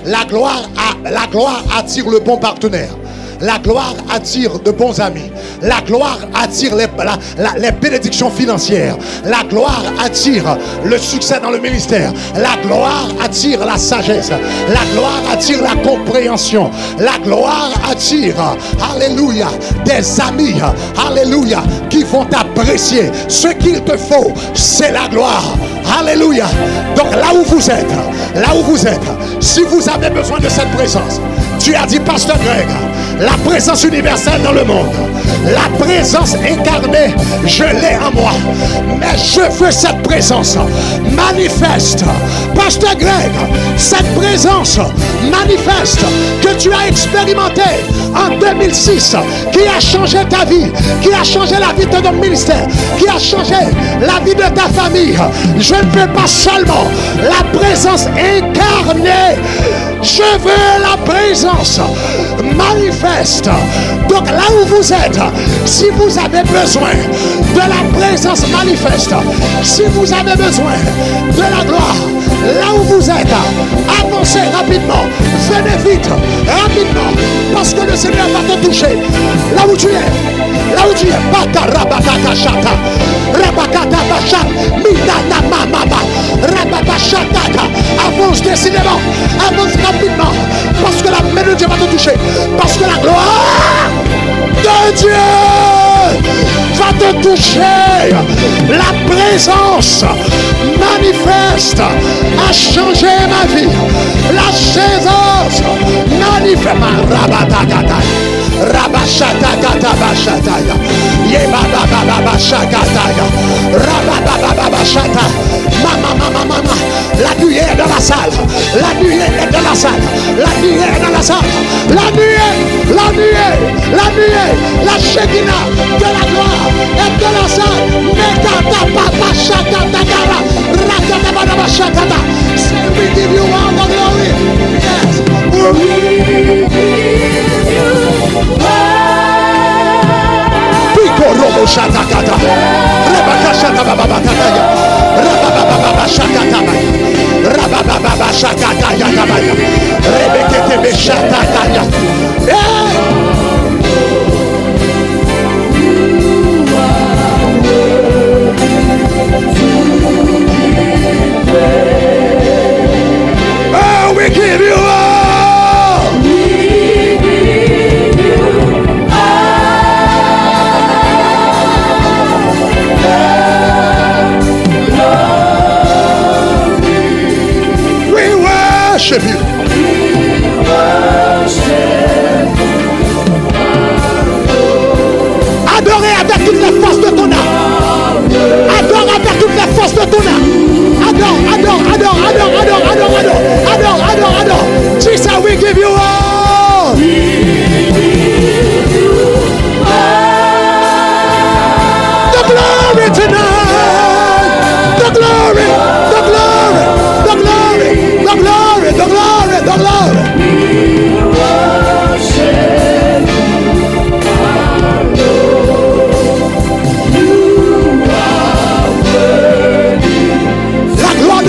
la gloire attire le bon partenaire. La gloire attire de bons amis. La gloire attire les bénédictions financières. La gloire attire le succès dans le ministère. La gloire attire la sagesse. La gloire attire la compréhension. La gloire attire, alléluia, des amis, alléluia, qui vont t'apprécier. Ce qu'il te faut, c'est la gloire. Alléluia. Donc là où vous êtes, si vous avez besoin de cette présence, tu as dit, Pasteur Greg, la présence universelle dans le monde, la présence incarnée, je l'ai en moi. Mais je veux cette présence manifeste. Pasteur Greg, cette présence manifeste que tu as expérimentée en 2006, qui a changé ta vie, qui a changé la vie de ton ministère, qui a changé la vie de ta famille. Je ne veux pas seulement la présence incarnée, je veux la présence manifeste. Donc là où vous êtes, si vous avez besoin de la présence manifeste, si vous avez besoin de la gloire, là où vous êtes, avancez rapidement, venez vite, rapidement, parce que le Seigneur va te toucher. Là où tu es, là où tu es, avance décidément, avance rapidement, parce que la main de Dieu va te toucher, parce que la gloire de Dieu va te toucher. La présence manifeste a changé ma vie. La présence manifeste. Mama, la nuée est dans la salle. La nuée est dans la salle. La nuée est dans la salle. La nuée, la Shekinah de la gloire est dans la salle. We give you all the glory. Yes. We give you Robo Shatakata, Rabaka Shatababakataya, Rabababa Shakatabaya, Rabababa Shakataya, Rebekete Shatakaya. Adorez avec toutes les forces de ton âme. Adore avec toutes les forces de ton âme. Adore, adore, adore, adore, adore, adore, adore, adore, adore, adore. Jesus, we give you all. The glory tonight. The glory, the glory, the glory, the glory, the glory, the glory.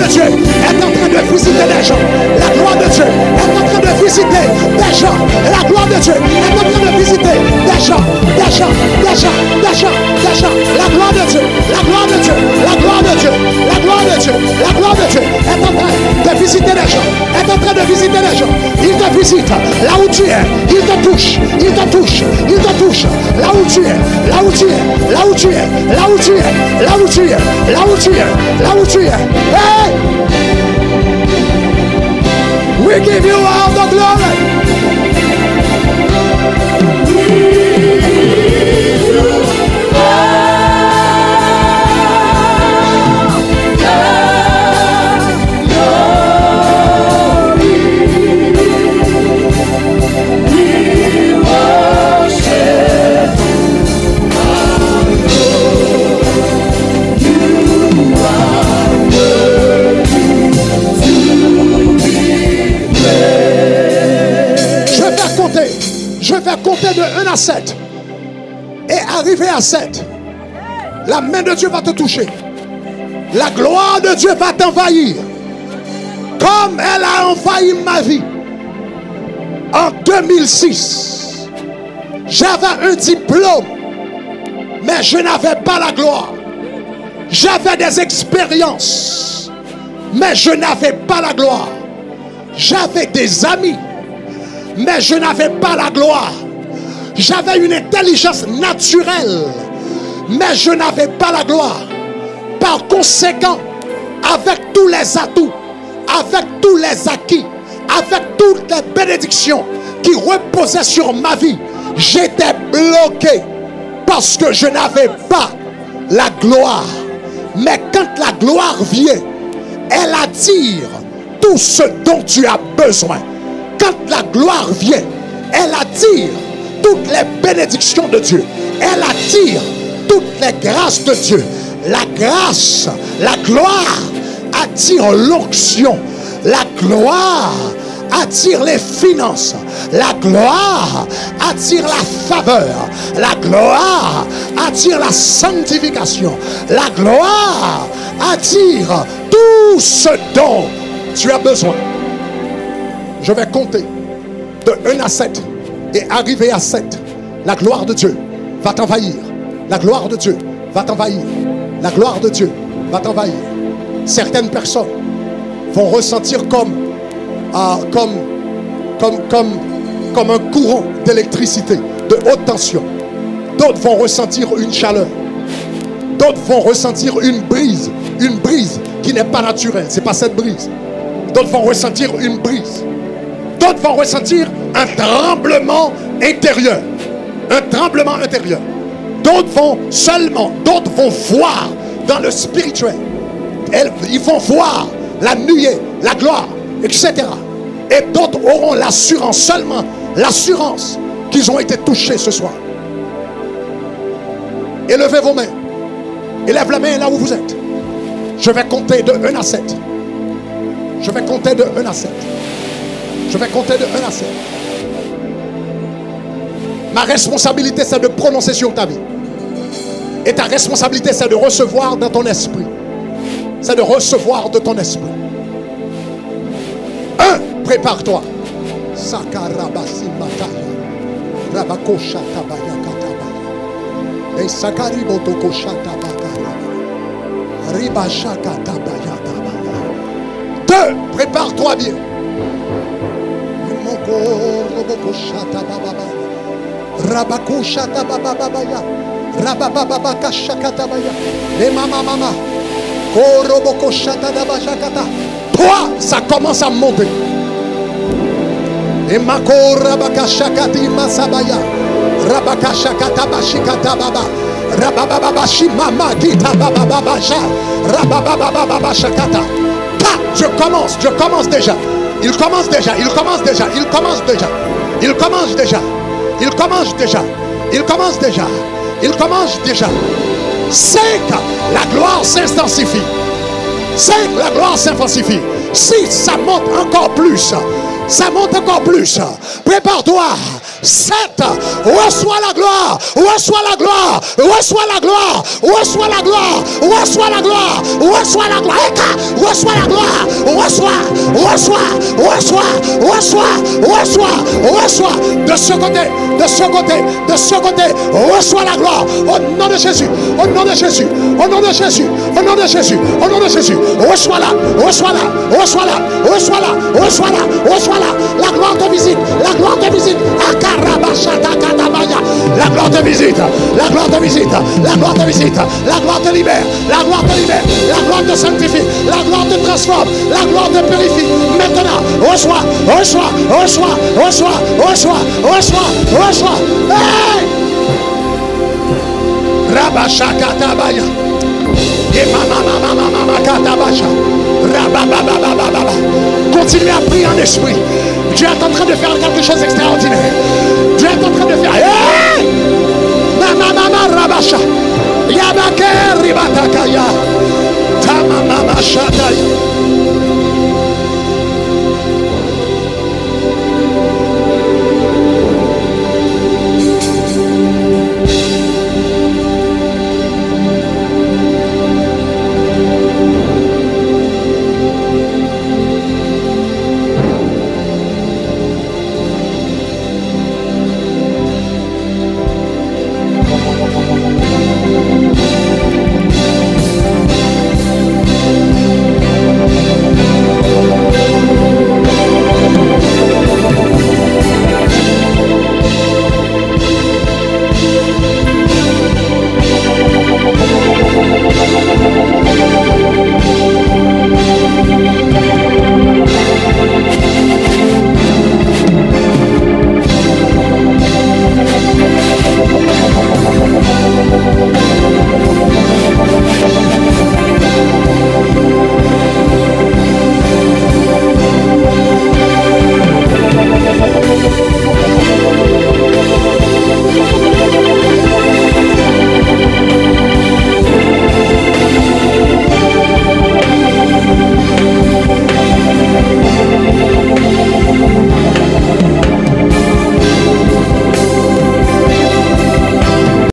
Dieu est en train de visiter des gens. La gloire de Dieu est en train de visiter des gens. La gloire de Dieu est en train de visiter des gens. Des gens, des gens, des gens, des gens. La gloire de Dieu, la gloire de Dieu, la gloire de Dieu, la gloire de Dieu, la gloire de Dieu est en train de visiter les gens. Est en train de visiter les gens. Il te visite là où tu es. Il te touche, il te touche, il te touche. Là où tu es, là où tu es, là où tu es, là où tu es, là où tu es, là où tu es, là où tu es. Hey! We give you all the glory. Je vais compter de 1 à 7. Et arrivé à 7, la main de Dieu va te toucher. La gloire de Dieu va t'envahir. Comme elle a envahi ma vie. En 2006, j'avais un diplôme, mais je n'avais pas la gloire. J'avais des expériences, mais je n'avais pas la gloire. J'avais des amis, mais je n'avais pas la gloire. J'avais une intelligence naturelle, mais je n'avais pas la gloire. Par conséquent, avec tous les atouts, avec tous les acquis, avec toutes les bénédictions qui reposaient sur ma vie, j'étais bloqué parce que je n'avais pas la gloire. Mais quand la gloire vient, elle attire tout ce dont tu as besoin. Quand la gloire vient, elle attire toutes les bénédictions de Dieu. Elle attire toutes les grâces de Dieu. La grâce, la gloire attire l'onction. La gloire attire les finances. La gloire attire la faveur. La gloire attire la sanctification. La gloire attire tout ce dont tu as besoin. Je vais compter de 1 à 7 et arriver à 7. La gloire de Dieu va t'envahir. La gloire de Dieu va t'envahir. La gloire de Dieu va t'envahir. Certaines personnes vont ressentir comme un courant d'électricité de haute tension. D'autres vont ressentir une chaleur. D'autres vont ressentir une brise qui n'est pas naturelle. Ce n'est pas cette brise. D'autres vont ressentir une brise. D'autres vont ressentir un tremblement intérieur. Un tremblement intérieur. D'autres vont voir dans le spirituel. Ils vont voir la nuée, la gloire, etc. Et d'autres auront l'assurance, seulement l'assurance qu'ils ont été touchés ce soir. Élevez vos mains. Élève la main là où vous êtes. Je vais compter de 1 à 7. Je vais compter de 1 à 7. Je vais compter de 1 à 7. Ma responsabilité, c'est de prononcer sur ta vie. Et ta responsabilité, c'est de recevoir dans ton esprit. C'est de recevoir de ton esprit. 1. Prépare-toi. Sakarabasi mataya. Rabakosha tabaya katabaya. Et sakaribo tokosha tabakara. Ribashaka tabaya tabaya. 2. Prépare-toi bien. Moko robokosha tabababa. Rabakosha tabababaya. Rabababaka shakatabaya. Et mama. Toi, ça commence à monter. Et Mako Rabakashakati Masabaya. Rabakashakata Bashikata Baba. Rabababa Shimama Gita Baba Sha. Rabababa Shakata. Je commence déjà. Il commence déjà. La gloire s'intensifie. 5, la gloire s'intensifie. 6, ça monte encore plus. Prépare-toi. 7, reçois la gloire. De ce côté, reçois la gloire. Au nom de Jésus. Reçois-la. La gloire te visite. La gloire te visite. La gloire te visite. La gloire te libère. La gloire te sanctifie. La gloire te transforme. La gloire te purifie. Maintenant, reçois. Hey! Rabashakatabaya. Continuez à prier en esprit. Dieu est en train de faire quelque chose d'extraordinaire. Dieu est en train de faire. Hey! Mama Rabasha. Yabake Ribatakaya. Tamama Shatai.